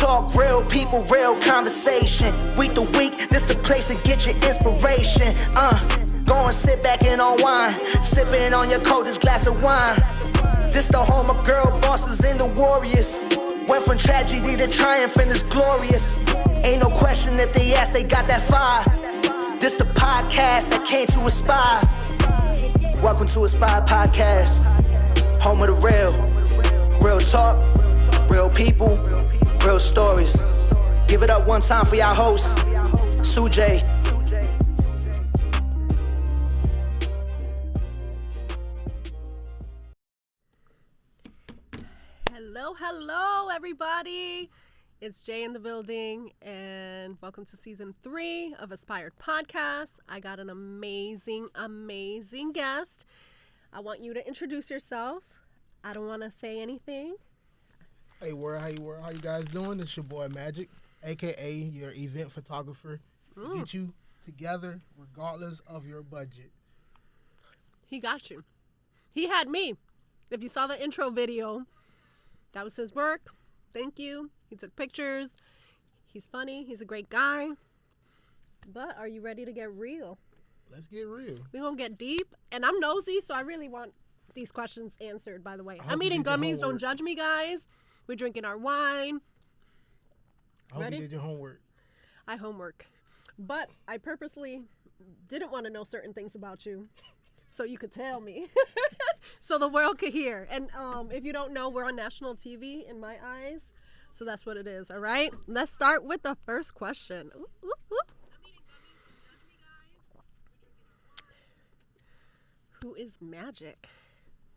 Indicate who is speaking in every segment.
Speaker 1: talk, real people, real conversation. Week to week, this the place to get your inspiration. Go and sit back and unwind, sipping on your coldest glass of wine. This the home of girl bosses and the warriors. Went from tragedy to triumph and it's glorious. Ain't no question if they ask, they got that fire. This the podcast that came to Aspire. Welcome to Aspire Podcast, home of the real. Real talk, real people, real stories. Give it up one time for y'all hosts, Sujay.
Speaker 2: Hello, everybody. It's Jay in the building, and welcome to season 3 of Aspired Podcast. I got an amazing guest. I want you to introduce yourself. I don't want to say anything.
Speaker 3: Hey, how you guys doing? It's your boy Magik, a.k.a. your event photographer. Get you together regardless of your budget.
Speaker 2: He got you. He had me. If you saw the intro video, that was his work. Thank you. He took pictures. He's funny. He's a great guy. But are you ready to get real?
Speaker 3: Let's get real.
Speaker 2: We're going to get deep. And I'm nosy, so I really want these questions answered, by the way. I'm eating gummies. Don't judge me, guys. We're drinking our wine.
Speaker 3: I hope you did your homework.
Speaker 2: I homework. But I purposely didn't want to know certain things about you so you could tell me. So the world could hear. And if you don't know, we're on national TV in my eyes. So that's what it is, all right? Let's start with the first question. Ooh, ooh, ooh. Who is Magik?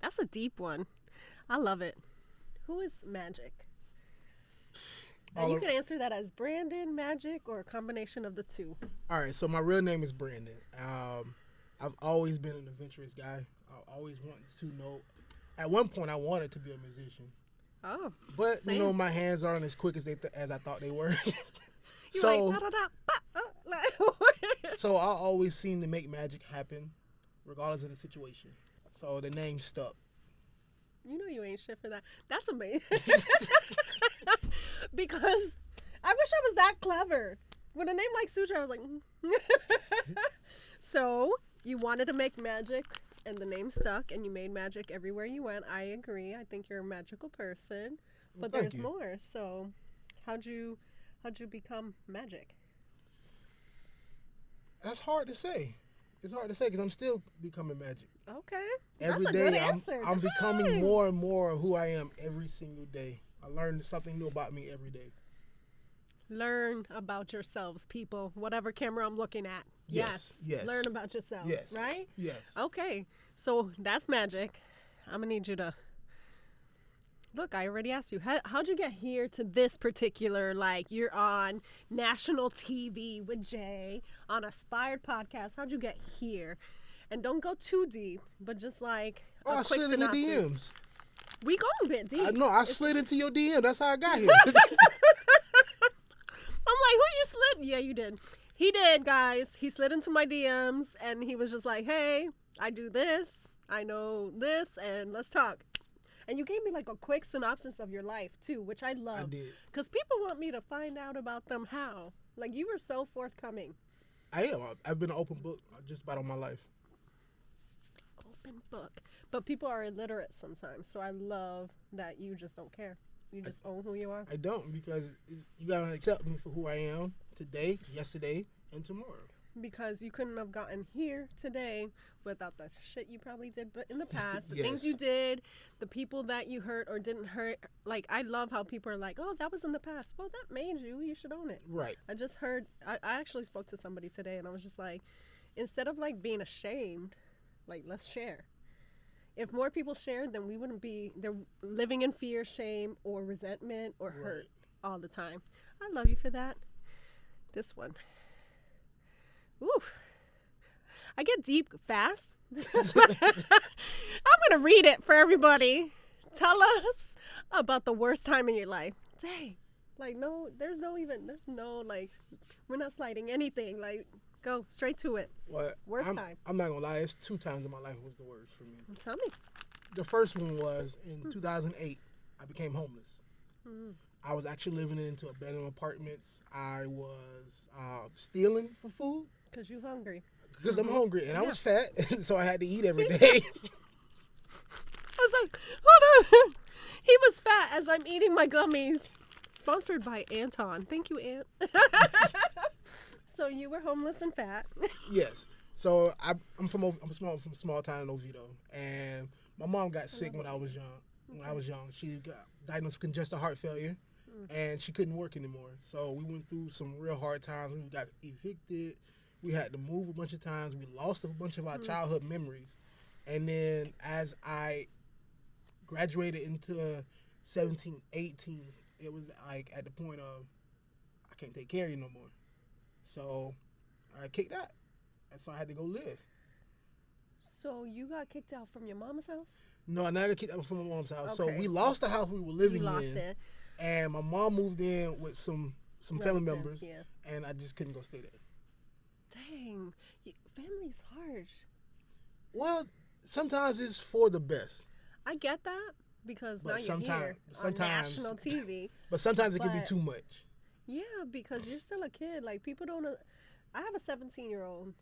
Speaker 2: That's a deep one. I love it. Who is Magik? And you can answer that as Brandon, Magik, or a combination of the two.
Speaker 3: All right, so my real name is Brandon. I've always been an adventurous guy. I always wanted to know. At one point, I wanted to be a musician. Oh, but same. You know, my hands aren't as quick as I thought they were. So I always seem to make magic happen, regardless of the situation. So the name stuck.
Speaker 2: You know you ain't shit for that. That's amazing. Because I wish I was that clever. With a name like Sutra, I was like, So you wanted to make magic, and the name stuck, and you made magic everywhere you went. I agree. I think you're a magical person. But
Speaker 3: well,
Speaker 2: there's more. So how'd you become Magik?
Speaker 3: That's hard to say. It's hard to say because I'm still becoming magic.
Speaker 2: Okay.
Speaker 3: Every
Speaker 2: That's a
Speaker 3: day
Speaker 2: good answer.
Speaker 3: I'm becoming more and more of who I am every single day. I learn something new about me every day.
Speaker 2: Learn about yourselves, people. Whatever camera I'm looking at.
Speaker 3: Yes.
Speaker 2: Learn about yourselves.
Speaker 3: Yes.
Speaker 2: Right?
Speaker 3: Yes.
Speaker 2: Okay. So that's Magik. I'm going to need you to... Look, I already asked you. How'd you get here to this particular, like, you're on national TV with Jay, on Aspired Podcast. How'd you get here? And don't go too deep, but just like a quick
Speaker 3: slid
Speaker 2: synopsis.
Speaker 3: in the DMs.
Speaker 2: We go a bit deep.
Speaker 3: I slid into your DM. That's how I got here.
Speaker 2: I'm like, who you slid? Yeah, you did. He did, guys. He slid into my DMs, and he was just like, hey, I do this. I know this, and let's talk. And you gave me like a quick synopsis of your life, too, which I love.
Speaker 3: I did.
Speaker 2: Because people want me to find out about them how. Like, you were so forthcoming.
Speaker 3: I am. I've been an open book just about all my life.
Speaker 2: Open book. But people are illiterate sometimes, so I love that you just don't care. You just own who you are.
Speaker 3: I don't, because you got to accept me for who I am today, yesterday, and tomorrow.
Speaker 2: Because you couldn't have gotten here today without the shit you probably did but in the past, the
Speaker 3: Yes.
Speaker 2: things you did, the people that you hurt or didn't hurt. Like, I love how people are like, oh, that was in the past. Well, that made you. You should own it.
Speaker 3: Right.
Speaker 2: I just heard, I actually spoke to somebody today, and I was just like, instead of, like, being ashamed, like, let's share. If more people shared, then we wouldn't be they're living in fear, shame, or resentment, or hurt all the time. I love you for that. This one. Ooh. I get deep fast. I'm going to read it for everybody. Tell us about the worst time in your life. Dang. Like, no, there's no, like, we're not sliding anything. Like, go straight to it.
Speaker 3: Well,
Speaker 2: worst time.
Speaker 3: I'm not going to lie. It's 2 times in my life was the worst for me.
Speaker 2: Tell me.
Speaker 3: The first one was in 2008. I became homeless. I was actually living into abandoned apartments. I was stealing for food.
Speaker 2: Because you hungry.
Speaker 3: Because I'm hungry, and I was fat, so I had to eat every day.
Speaker 2: I was like, hold on. He was fat as I'm eating my gummies. Sponsored by Anton. Thank you, Ant. So you were homeless and fat.
Speaker 3: Yes. So I'm from a small town in Oviedo, and my mom got sick when I was young. She got diagnosed with congestive heart failure, and she couldn't work anymore. So we went through some real hard times. We got evicted. We had to move a bunch of times. We lost a bunch of our childhood memories. And then as I graduated into 17, 18, it was like at the point of, I can't take care of you no more. So I kicked out. And so I had to go live.
Speaker 2: So you got kicked out from your mama's house?
Speaker 3: No, I never got kicked out from my mom's house.
Speaker 2: Okay.
Speaker 3: So we lost the house we were living
Speaker 2: You lost
Speaker 3: in.
Speaker 2: it.
Speaker 3: And my mom moved in with some family members.
Speaker 2: Yeah.
Speaker 3: And I just couldn't go stay there.
Speaker 2: Dang. Family's harsh.
Speaker 3: Well, sometimes it's for the best.
Speaker 2: I get that because
Speaker 3: But
Speaker 2: now you're here on national TV.
Speaker 3: But sometimes it can be too much.
Speaker 2: Yeah, because you're still a kid. Like, people don't... I have a 17-year-old,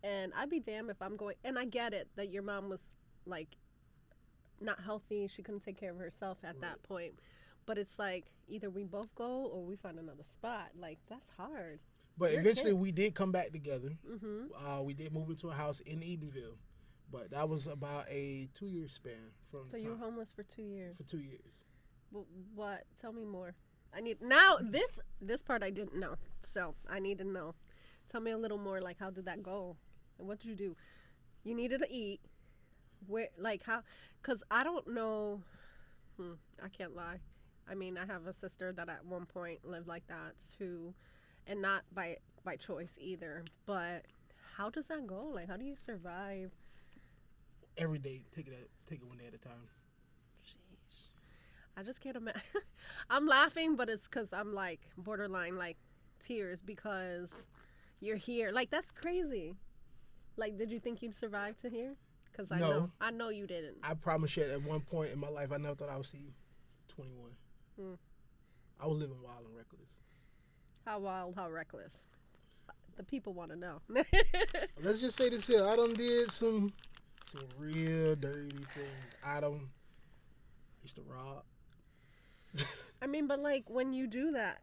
Speaker 2: and I'd be damned if I'm going... And I get it that your mom was, like, not healthy. She couldn't take care of herself at that point. But it's like, either we both go or we find another spot. Like, that's hard.
Speaker 3: But eventually we did come back together. Mm-hmm. We did move into a house in Edenville. But that was about a 2-year span. So
Speaker 2: you were homeless for 2 years?
Speaker 3: For 2 years.
Speaker 2: What? Tell me more. I need... Now, this part I didn't know. So, I need to know. Tell me a little more, like, how did that go? And what did you do? You needed to eat. Where, like, how... Because I don't know... I can't lie. I mean, I have a sister that at one point lived like that, too. And not by choice either. But how does that go? Like, how do you survive?
Speaker 3: Every day, take it one day at a time.
Speaker 2: Sheesh. I just can't imagine. I'm laughing, but it's because I'm like borderline like tears because you're here. Like, that's crazy. Like, did you think you'd survive to here? Because I know you didn't.
Speaker 3: I promise you, at one point in my life, I never thought I would see 21. I was living wild and reckless. How wild, how reckless?
Speaker 2: The people want to know.
Speaker 3: Let's just say this here. I done did some real dirty things. I used to rob.
Speaker 2: I mean, but like when you do that,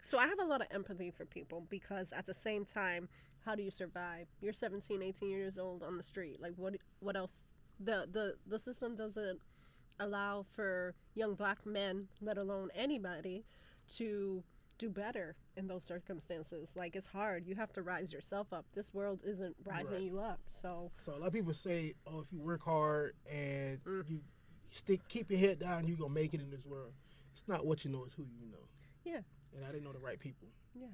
Speaker 2: so I have a lot of empathy for people because at the same time, how do you survive? You're 17, 18 years old on the street. Like what else? The system doesn't allow for young black men, let alone anybody, to do better in those circumstances. Like, it's hard. You have to rise yourself up. This world isn't rising you up. So
Speaker 3: a lot of people say, oh, if you work hard and you keep your head down, you're gonna make it in this world. It's not what you know, it's who you know.
Speaker 2: Yeah.
Speaker 3: And I didn't know the right people.
Speaker 2: Yeah.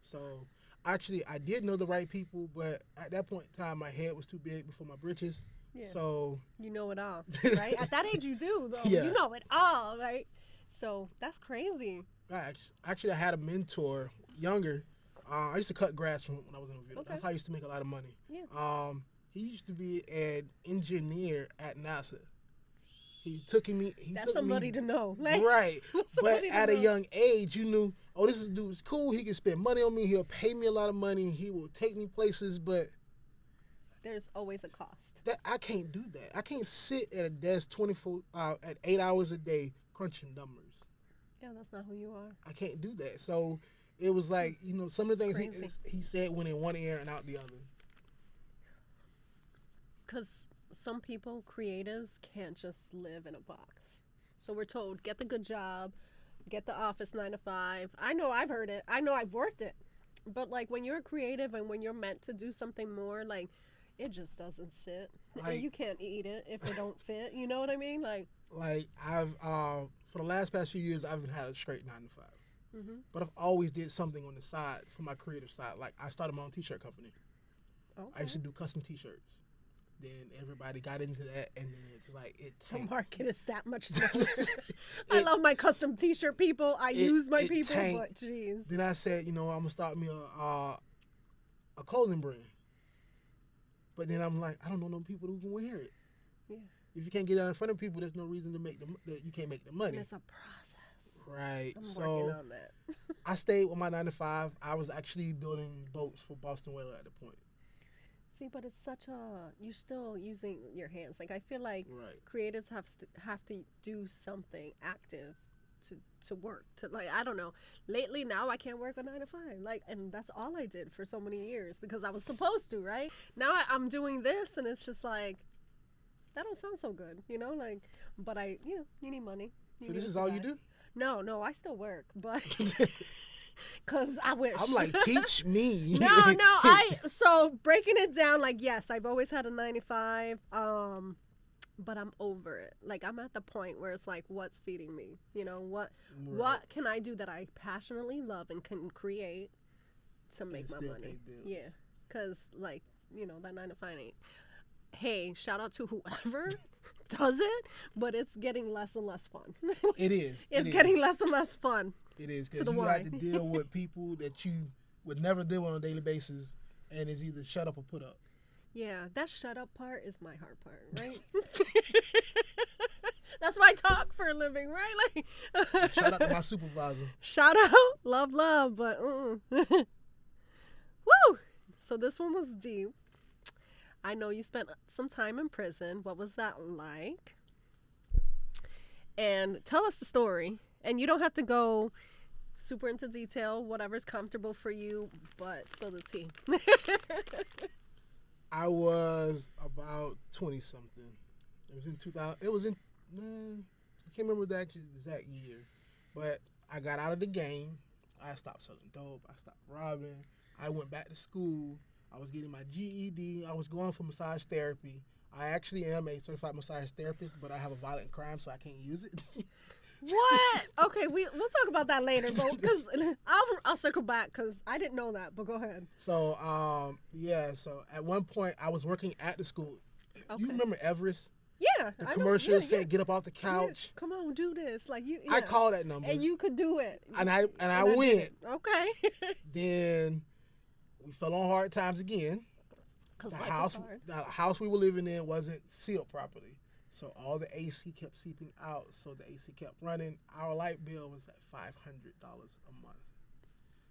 Speaker 3: So actually I did know the right people, but at that point in time my head was too big before my britches. Yeah. So
Speaker 2: you know it all, right? At that age you do, though.
Speaker 3: Yeah.
Speaker 2: You know it all, right? So that's crazy.
Speaker 3: Actually, I had a mentor, younger. I used to cut grass when I was in Oviedo. Okay. That's how I used to make a lot of money. Yeah. He used to be an engineer at NASA.
Speaker 2: That's somebody to know.
Speaker 3: Like, right. But at a young age, you knew, oh, this dude is cool. He can spend money on me. He'll pay me a lot of money. He will take me places, but
Speaker 2: there's always a cost.
Speaker 3: I can't do that. I can't sit at a desk at 8 hours a day crunching numbers.
Speaker 2: Yeah, that's not who you are.
Speaker 3: I can't do that. So it was like, some of the things he said went in one ear and out the other.
Speaker 2: Because some people, creatives, can't just live in a box. So we're told, get the good job, get the office 9 to 5. I know I've heard it. I know I've worked it. But, like, when you're creative and when you're meant to do something more, like, it just doesn't sit. Like, you can't eat it if it don't fit. You know what I mean? Like
Speaker 3: I've for the past few years, I've had a straight 9 to 5. Mm-hmm. But I've always did something on the side for my creative side. Like, I started my own t-shirt company. Okay. I used to do custom t-shirts. Then everybody got into that, and then it's like it tanked.
Speaker 2: The market is that much smaller. I love my custom t-shirt people. I use my people, tanked. But jeez.
Speaker 3: Then I said, I'm gonna start me a clothing brand. But then I'm like, I don't know no people who can wear it. Yeah. If you can't get out in front of people, there's no reason to that you can't make the money.
Speaker 2: And it's a process.
Speaker 3: Right.
Speaker 2: I'm
Speaker 3: so
Speaker 2: working on that.
Speaker 3: I stayed with my 9 to 5. I was actually building boats for Boston Whaler at the point.
Speaker 2: See, but it's such a you're still using your hands. Like I feel like creatives have to do something active to work to like I don't know. Lately now I can't work a 9 to 5. Like and that's all I did for so many years because I was supposed to, right? Now I'm doing this and it's just like that don't sound so good, you know? Like but you need money.
Speaker 3: So this is all you do?
Speaker 2: No, I still work, but cause I wish.
Speaker 3: I'm like, teach me.
Speaker 2: No, so breaking it down, like, yes, I've always had a 9 to 5, but I'm over it. Like, I'm at the point where it's like, what's feeding me? You know, what can I do that I passionately love and can create to make my money? Yeah, cause like, you know, that 9 to 5 ain't. Hey, shout out to whoever does it, but it's getting less and less fun.
Speaker 3: It is.
Speaker 2: It's getting less and less fun.
Speaker 3: It is because you have to deal with people that you would never deal with on a daily basis, and it's either shut up or put up.
Speaker 2: Yeah, that shut up part is my hard part, right? That's why I talk for a living, right? Like,
Speaker 3: shout out to my supervisor.
Speaker 2: Shout out, love, but woo! So this one was deep. I know you spent some time in prison. What was that like? And tell us the story. And you don't have to go super into detail, whatever's comfortable for you, but spill the tea.
Speaker 3: I was about 20-something. It was in 2000. It was in, I can't remember the exact year. But I got out of the game. I stopped selling dope. I stopped robbing. I went back to school. I was getting my GED. I was going for massage therapy. I actually am a certified massage therapist, but I have a violent crime, so I can't use it.
Speaker 2: What? Okay, we'll talk about that later, because I'll circle back because I didn't know that. But go ahead.
Speaker 3: So So at one point, I was working at the school. Okay. You remember Everest?
Speaker 2: Yeah.
Speaker 3: The commercial said, "Get up off the couch.
Speaker 2: Yeah. Come on, do this." Like you.
Speaker 3: Yeah. I called that number,
Speaker 2: and you could do it.
Speaker 3: And I went.
Speaker 2: Okay.
Speaker 3: Then we fell on hard times again. The house we were living in wasn't sealed properly. So all the AC kept seeping out. So the AC kept running. Our light bill was at $500 a month.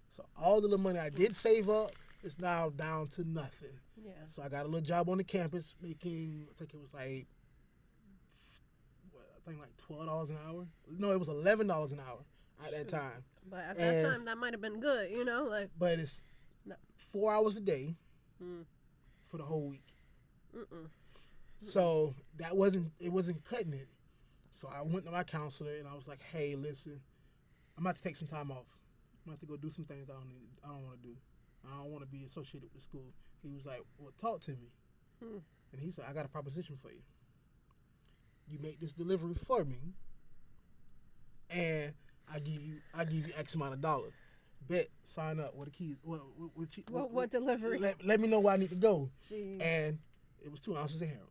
Speaker 3: So all the little money I did save up is now down to nothing. Yeah. So I got a little job on the campus making, I think it was like $12 an hour. No, it was $11 an hour at that time.
Speaker 2: But at that time, that might have been good, you know?
Speaker 3: But it's 4 hours a day for the whole week. So it wasn't cutting it. So I went to my counselor and I was like, "Hey, listen, I'm about to take some time off. I'm about to go do some things I don't want to do. I don't want to be associated with the school." He was like, "Well, talk to me." And he said, "I got a proposition for you. You make this delivery for me, and I give you X amount of dollars. Bet, sign up. What the keys? What
Speaker 2: delivery?
Speaker 3: Let me know where I need to go."
Speaker 2: Jeez.
Speaker 3: And it was 2 ounces of heroin.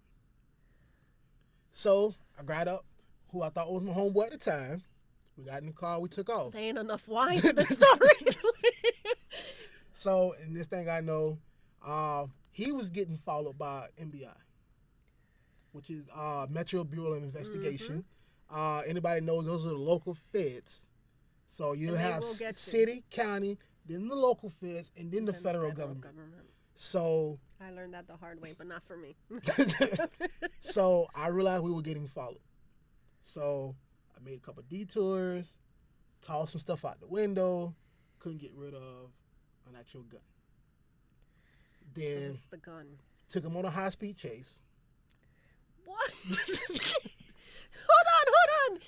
Speaker 3: So I grabbed up who I thought was my homeboy at the time. We got in the car. We took off.
Speaker 2: There ain't enough wine for the story.
Speaker 3: So, and this thing I know, he was getting followed by MBI, which is Metro Bureau of Investigation. Anybody knows those are the local feds. So you have city, county, then the local feds, and then the federal government. So
Speaker 2: I learned that the hard way, but not for me.
Speaker 3: So I realized we were getting followed. So I made a couple detours, tossed some stuff out the window, couldn't get rid of an actual gun. Then
Speaker 2: the gun.
Speaker 3: Took him on a high-speed chase.
Speaker 2: What? Hold on.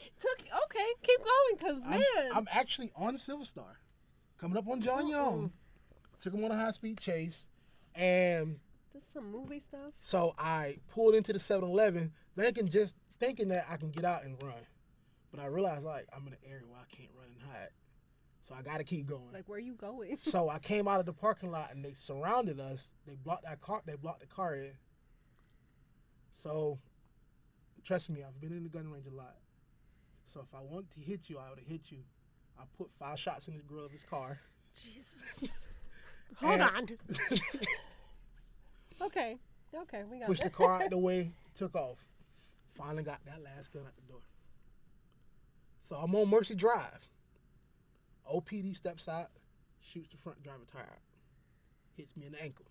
Speaker 2: Okay, keep going, because, man.
Speaker 3: I'm actually on Silver Star, coming up on John Young. Took him on a high-speed chase, and...
Speaker 2: This is some movie stuff?
Speaker 3: So I pulled into the 7-Eleven, thinking that I can get out and run. But I realized, I'm in an area where I can't run and hide. So I got to keep going.
Speaker 2: Like, where are you going?
Speaker 3: So I came out of the parking lot, and they surrounded us. They blocked the car in. So... Trust me, I've been in the gun range a lot. So if I wanted to hit you, I would have hit you. I put 5 shots in the grill of his car.
Speaker 2: Jesus. Hold on. Okay, we got
Speaker 3: pushed the car out the way, took off. Finally got that last gun out the door. So I'm on Mercy Drive. OPD steps out, shoots the front driver tire out, hits me in the ankle.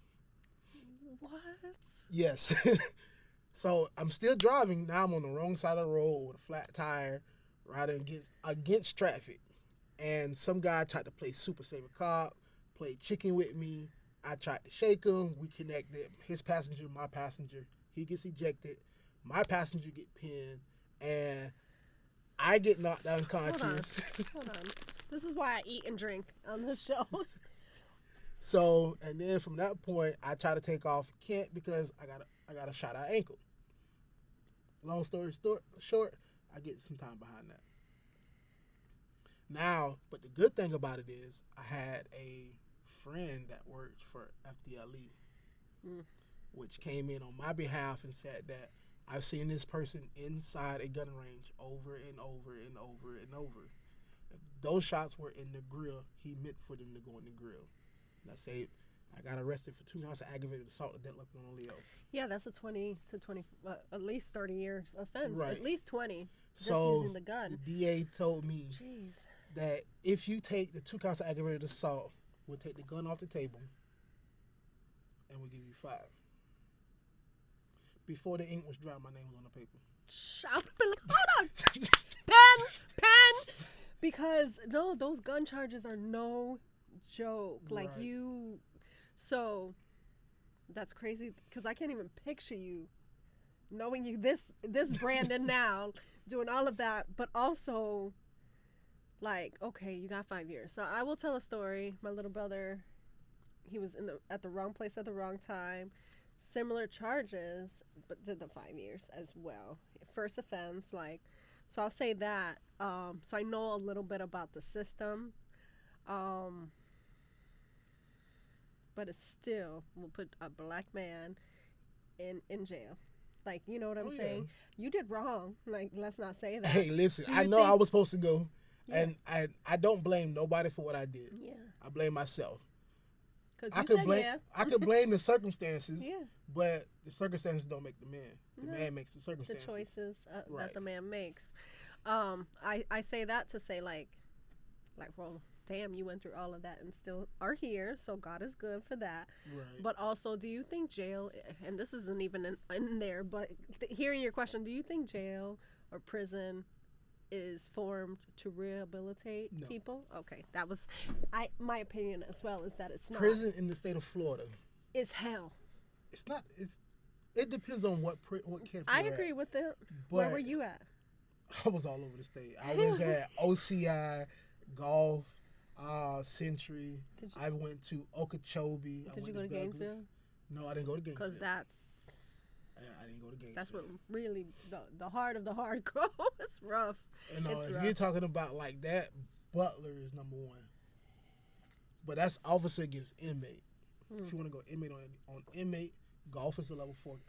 Speaker 2: What?
Speaker 3: Yes. So I'm still driving. Now I'm on the wrong side of the road with a flat tire, riding against traffic. And some guy tried to play Super Saver Cop, played chicken with me. I tried to shake him. We connected. His passenger, my passenger. He gets ejected. My passenger get pinned. And I get knocked unconscious.
Speaker 2: Hold on. This is why I eat and drink on this show.
Speaker 3: So, and then from that point, I try to take off. Can't because I got a shot out ankle. Long story short, I get some time behind that. Now, but the good thing about it is I had a friend that worked for FDLE, which came in on my behalf and said that I've seen this person inside a gun range over and over and over and over. If those shots were in the grill, he meant for them to go in the grill. And I say, I got arrested for 2 counts of aggravated assault and deadly weapon on Leo.
Speaker 2: Yeah, that's a 20 to 20, at least 30-year offense.
Speaker 3: Right.
Speaker 2: At least 20. Just
Speaker 3: so
Speaker 2: using the gun.
Speaker 3: The DA told me
Speaker 2: Jeez.
Speaker 3: that if you take the 2 counts of aggravated assault, we'll take the gun off the table and we'll give you 5. Before the ink was dry, my name was on the paper.
Speaker 2: Hold on. Pen. Because, no, those gun charges are no joke. Like,
Speaker 3: Right.
Speaker 2: So, that's crazy. Because I can't even picture you knowing you, this Brandon now, doing all of that. But also, like, okay, you got 5 years. So, I will tell a story. My little brother, he was at the wrong place at the wrong time. Similar charges, but did the 5 years as well. First offense, like, so I'll say that. So I know a little bit about the system, but it still will put a black man in jail. Like, you know what I'm saying? You did wrong. Like, let's not say that.
Speaker 3: Hey, listen, I know I was supposed to go, and I don't blame nobody for what I did.
Speaker 2: Yeah.
Speaker 3: I blame myself.
Speaker 2: I could
Speaker 3: blame the circumstances,
Speaker 2: Yeah.
Speaker 3: but the circumstances don't make the man. The
Speaker 2: No.
Speaker 3: man makes the
Speaker 2: The
Speaker 3: circumstances.
Speaker 2: choices
Speaker 3: Right.
Speaker 2: that the man makes. I say that to say, like, well, damn, you went through all of that and still are here, so God is good for that.
Speaker 3: Right.
Speaker 2: But also, do you think jail, and this isn't even in there, but hearing your question, do you think jail or prison is formed to rehabilitate people? Okay, that was my opinion as well, is that it's not.
Speaker 3: Prison in the state of Florida
Speaker 2: is hell.
Speaker 3: It's not. It depends on what camp.
Speaker 2: I agree with that. Where were you at?
Speaker 3: I was all over the state. I was at OCI, Golf, Century. I went to Okeechobee.
Speaker 2: Did you go to Gainesville?
Speaker 3: No, I didn't go to Gainesville.
Speaker 2: Because I
Speaker 3: didn't go to Gainesville.
Speaker 2: That's what really the heart of the hardcore. It's rough.
Speaker 3: And if you're talking about like that, Butler is number 1. But that's officer against inmate. If you want to go inmate on inmate, Golf is a level 5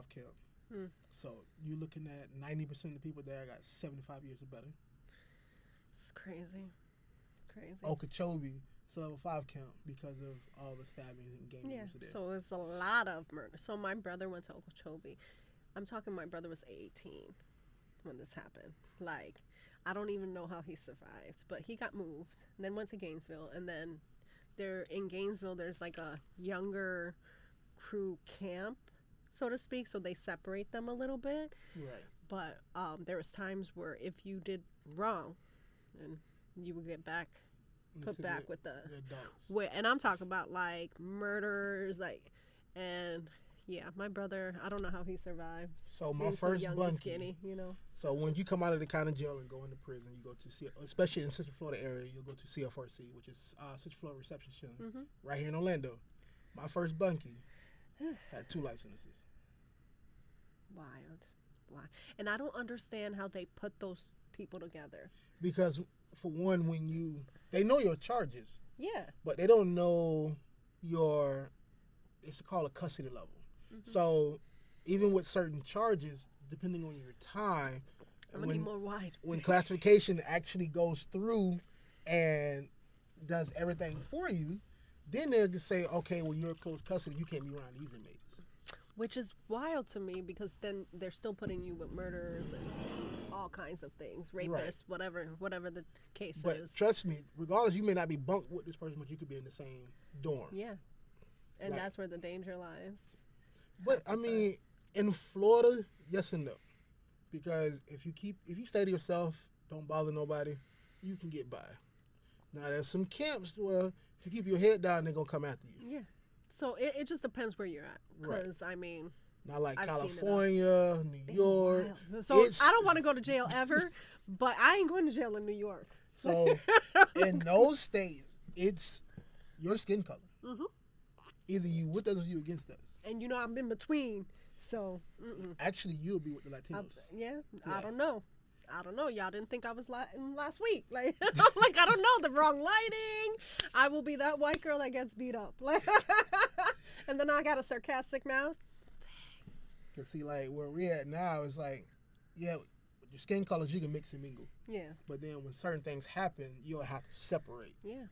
Speaker 3: camp. So you're looking at 90% of the people there got 75 years or better.
Speaker 2: It's crazy.
Speaker 3: Okeechobee is a level 5 camp because of all the stabbings and gang wars there.
Speaker 2: So it's a lot of murder. So my brother went to Okeechobee. I'm talking my brother was 18 when this happened. Like, I don't even know how he survived, but he got moved, and then went to Gainesville, and then in Gainesville there's like a younger crew camp, so to speak, so they separate them a little bit.
Speaker 3: Right.
Speaker 2: But there was times where if you did wrong, and you would get put back with the
Speaker 3: adults.
Speaker 2: And I'm talking about like murders, like, and yeah, my brother, I don't know how he survived.
Speaker 3: So my first bunkie,
Speaker 2: skinny, you know.
Speaker 3: So when you come out of the county jail and go into prison, you go to especially in Central Florida area, you'll go to CFRC, which is Central Florida Reception Center, right here in Orlando. My first bunkie had 2 life sentences.
Speaker 2: Wild. And I don't understand how they put those people together.
Speaker 3: Because for one, they know your charges.
Speaker 2: Yeah.
Speaker 3: But they don't know it's called a custody level. So even with certain charges, depending on your time,
Speaker 2: I'm gonna need more wide.
Speaker 3: When classification actually goes through and does everything for you, then they'll just say, okay, well, you're close custody, you can't be around these inmates.
Speaker 2: Which is wild to me, because then they're still putting you with murderers and all kinds of things, rapists, whatever the case is.
Speaker 3: But trust me, regardless, you may not be bunked with this person, but you could be in the same dorm.
Speaker 2: Yeah, and that's where the danger lies.
Speaker 3: But I mean, in Florida, yes and no, because if you stay to yourself, don't bother nobody, you can get by. Now there's some camps where if you keep your head down, they're gonna come after you.
Speaker 2: Yeah. So it just depends where you're at. Because, I mean,
Speaker 3: not like California, New York.
Speaker 2: So I don't want to go to jail ever, but I ain't going to jail in New York.
Speaker 3: So in those states, it's your skin color. Mm-hmm. Either you with us or you against us.
Speaker 2: And you know I'm in between, so.
Speaker 3: Actually, you'll be with the Latinos.
Speaker 2: Yeah, I don't know. Y'all didn't think I was last week. Like, I'm like, I don't know, the wrong lighting. I will be that white girl that gets beat up. Like, and then I got a sarcastic mouth.
Speaker 3: Cause see, like where we're at now is like, yeah, with your skin colors you can mix and mingle. Yeah. But then when certain things happen, you'll have to separate.
Speaker 2: Yeah.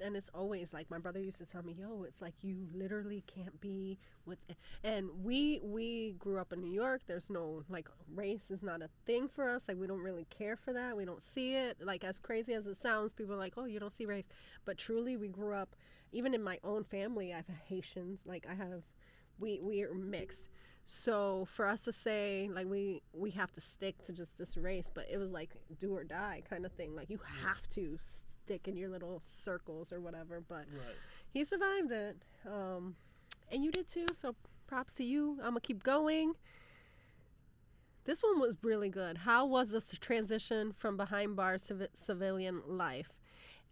Speaker 2: And it's always like my brother used to tell me, yo, it's like you literally can't be with. And we grew up in New York. There's no, like, race is not a thing for us. Like, we don't really care for that. We don't see it. Like, as crazy as it sounds, people are like, oh, you don't see race. But truly, we grew up, even in my own family, I have Haitians. Like, we are mixed. So for us to say, like, we have to stick to just this race, but it was like do or die kind of thing. Like, you have to stick in your little circles or whatever, but he survived it, and you did too, so props to you. I'm gonna keep going. This one was really good. How was this transition from behind bars to civilian life?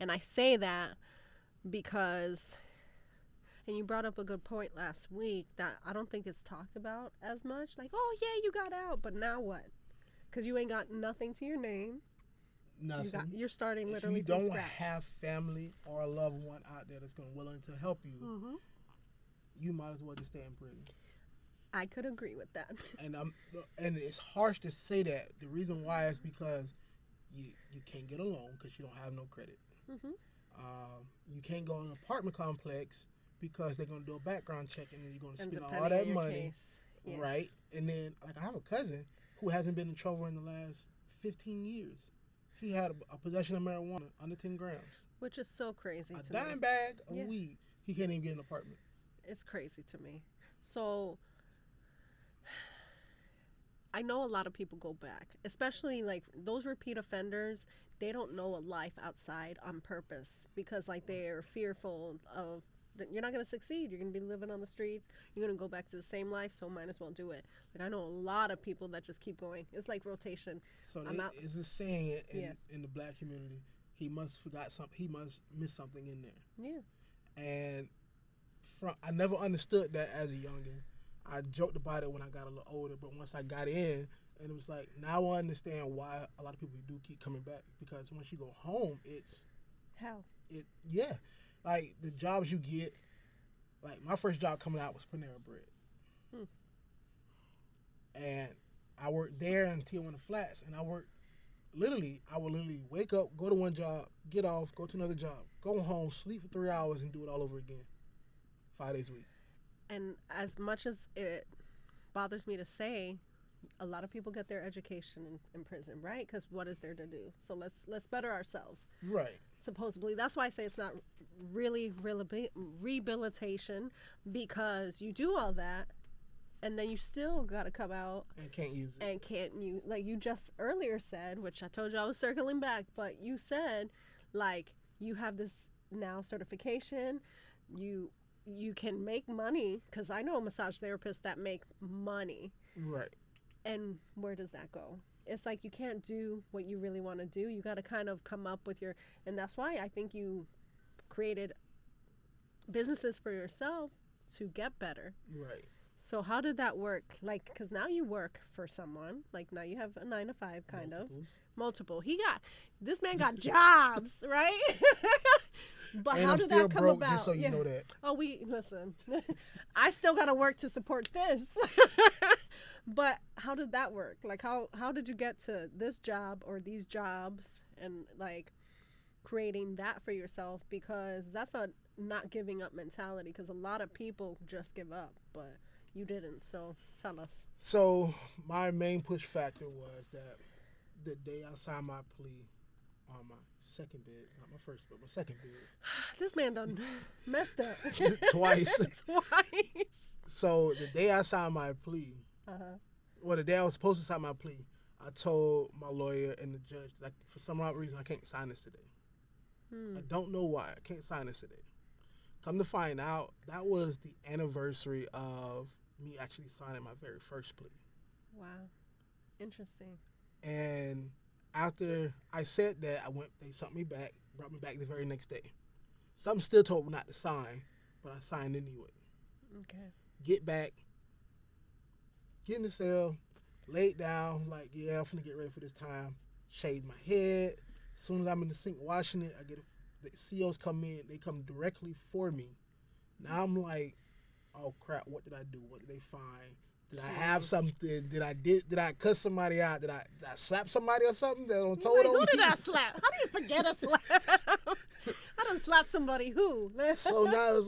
Speaker 2: And I say that because, and you brought up a good point last week, that I don't think it's talked about as much. Like, oh yeah, you got out, but now what? Because you ain't got nothing to your name.
Speaker 3: Nothing.
Speaker 2: You're starting literally
Speaker 3: if you don't
Speaker 2: from scratch.
Speaker 3: have family or a loved one out there that's willing to help you, you might as well just stay in prison.
Speaker 2: I could agree with that.
Speaker 3: And it's harsh to say that. The reason why is because you can't get a loan because you don't have no credit. You can't go in an apartment complex because they're going to do a background check and then you're going to spend all that money. Right? And then, like, I have a cousin who hasn't been in trouble in the last 15 years. He had a possession of marijuana under 10 grams.
Speaker 2: Which is so crazy to me.
Speaker 3: A dime bag of weed. He can't even get an apartment.
Speaker 2: It's crazy to me. So, I know a lot of people go back. Especially, like, those repeat offenders, they don't know a life outside on purpose. Because, like, they're fearful of, you're not going to succeed. You're going to be living on the streets. You're going to go back to the same life, so might as well do it. Like, I know a lot of people that just keep going. It's like rotation.
Speaker 3: So it's a saying in the black community, he must miss something in there. Yeah. And I never understood that as a youngin'. I joked about it when I got a little older, but once I got in, and it was like, now I understand why a lot of people do keep coming back. Because once you go home, it's...
Speaker 2: Hell.
Speaker 3: Yeah. Like, the jobs you get, like, my first job coming out was Panera Bread. And I worked there in Tijuana Flats, and I would literally wake up, go to one job, get off, go to another job, go home, sleep for 3 hours, and do it all over again. 5 days a week.
Speaker 2: And as much as it bothers me to say, a lot of people get their education in prison, right? Because what is there to do? So let's better ourselves.
Speaker 3: Right.
Speaker 2: Supposedly. That's why I say it's not really rehabilitation, because you do all that, and then you still got to come out.
Speaker 3: And can't use it.
Speaker 2: And can't use, like you just earlier said, which I told you I was circling back, but you said, like, you have this now certification, you can make money, because I know massage therapists that make money.
Speaker 3: Right.
Speaker 2: And where does that go? It's like you can't do what you really want to do. You got to kind of come up with and that's why I think you created businesses for yourself to get better.
Speaker 3: Right.
Speaker 2: So how did that work? Like, because now you work for someone. Like, now you have a 9 to 5 kind of. Multiple. This man got jobs, right? But
Speaker 3: and
Speaker 2: how
Speaker 3: I'm
Speaker 2: did
Speaker 3: still
Speaker 2: that come
Speaker 3: broke,
Speaker 2: about?
Speaker 3: just so you know that.
Speaker 2: Oh, listen. I still got to work to support this. But how did that work? Like, how did you get to this job or these jobs and, like, creating that for yourself? Because that's a not giving up mentality, because a lot of people just give up, but you didn't. So tell us.
Speaker 3: So my main push factor was that The day I signed my plea on my second bid, not my first, but my second bid.
Speaker 2: This man done messed up.
Speaker 3: Twice.
Speaker 2: Twice.
Speaker 3: So the day I signed my plea, well, the day I was supposed to sign my plea, I told my lawyer and the judge, like, for some odd reason, I can't sign this today. I don't know why. I can't sign this today. Come to find out, that was the anniversary of me actually signing my very first plea.
Speaker 2: Wow. Interesting.
Speaker 3: And after I said that, they sent me back, brought me back the very next day. Something still told me not to sign, but I signed anyway.
Speaker 2: Okay.
Speaker 3: Get back, get in the cell, laid down, like, yeah, I'm finna get ready for this time. Shave my head. As soon as I'm in the sink washing it, the COs come in, they come directly for me. Now I'm like, oh crap, what did I do? What did they find? Did I have something? Did I cuss somebody out? Did I slap somebody or something that I told on me?
Speaker 2: Who did I slap? How do you forget a slap? I done slapped somebody. Who?
Speaker 3: So now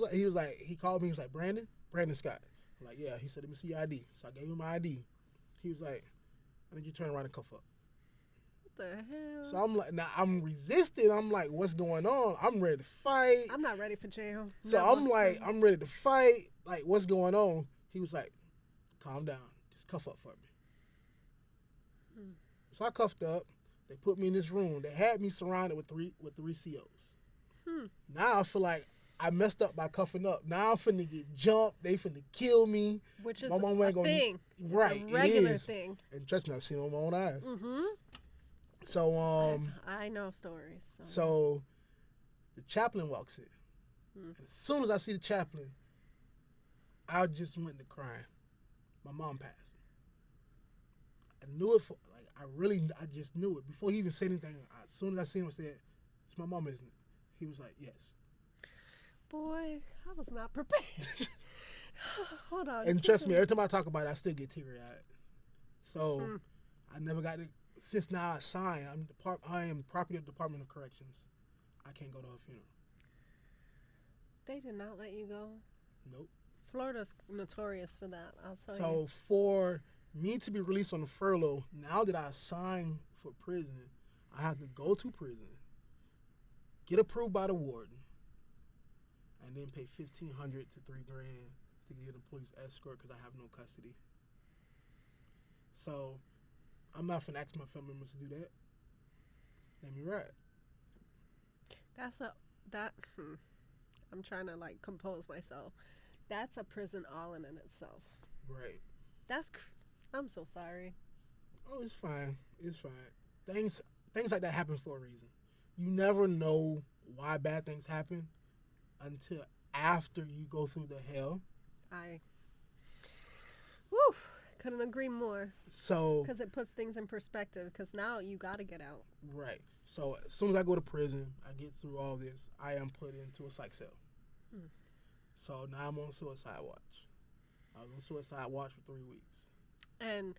Speaker 3: he called me. He was like, Brandon Scott. I'm like, yeah. He said, let me see your ID. So I gave him my ID. He was like, I need you to turn around and cuff up.
Speaker 2: What the hell?
Speaker 3: So I'm like, now I'm resisting. I'm like, what's going on? I'm ready to fight.
Speaker 2: I'm not ready for jail.
Speaker 3: So I'm like, I'm ready to fight. Like, what's going on? He was like, calm down. Just cuff up for me. So I cuffed up. They put me in this room. They had me surrounded with three COs. Now I feel like I messed up by cuffing up. Now I'm finna get jumped. They finna kill me.
Speaker 2: Which is
Speaker 3: my mom
Speaker 2: a
Speaker 3: ain't gonna,
Speaker 2: thing.
Speaker 3: Right,
Speaker 2: it's a regular
Speaker 3: it is.
Speaker 2: thing.
Speaker 3: And trust me, I've seen it with my own eyes.
Speaker 2: Mm-hmm.
Speaker 3: So
Speaker 2: I know stories.
Speaker 3: So the chaplain walks in. And as soon as I see the chaplain, I just went to crying. My mom passed. I knew it I just knew it. Before he even said anything, as soon as I seen him, I said, it's my mom, isn't it? He was like, yes.
Speaker 2: Boy, I was not prepared. Hold on.
Speaker 3: And trust me, every time I talk about it, I still get teary-eyed. So I never got to, since now I signed, I am property of the Department of Corrections. I can't go to her funeral.
Speaker 2: They did not let you go?
Speaker 3: Nope.
Speaker 2: Florida's notorious for that, I'll tell you.
Speaker 3: So for me to be released on the furlough, now that I signed for prison, I have to go to prison, get approved by the warden, and then pay $1,500 to $3,000 to get a police escort because I have no custody. So I'm not finna ask my family members to do that. Let me ride.
Speaker 2: I'm trying to like compose myself. That's a prison all in itself.
Speaker 3: Right.
Speaker 2: I'm so sorry.
Speaker 3: Oh, it's fine. It's fine. Things like that happen for a reason. You never know why bad things happen until after you go through the hell.
Speaker 2: Couldn't agree more.
Speaker 3: So,
Speaker 2: because it puts things in perspective. Because now you got to get out.
Speaker 3: Right. So as soon as I go to prison, I get through all this. I am put into a psych cell. So now I'm on suicide watch. I was on suicide watch for 3 weeks. And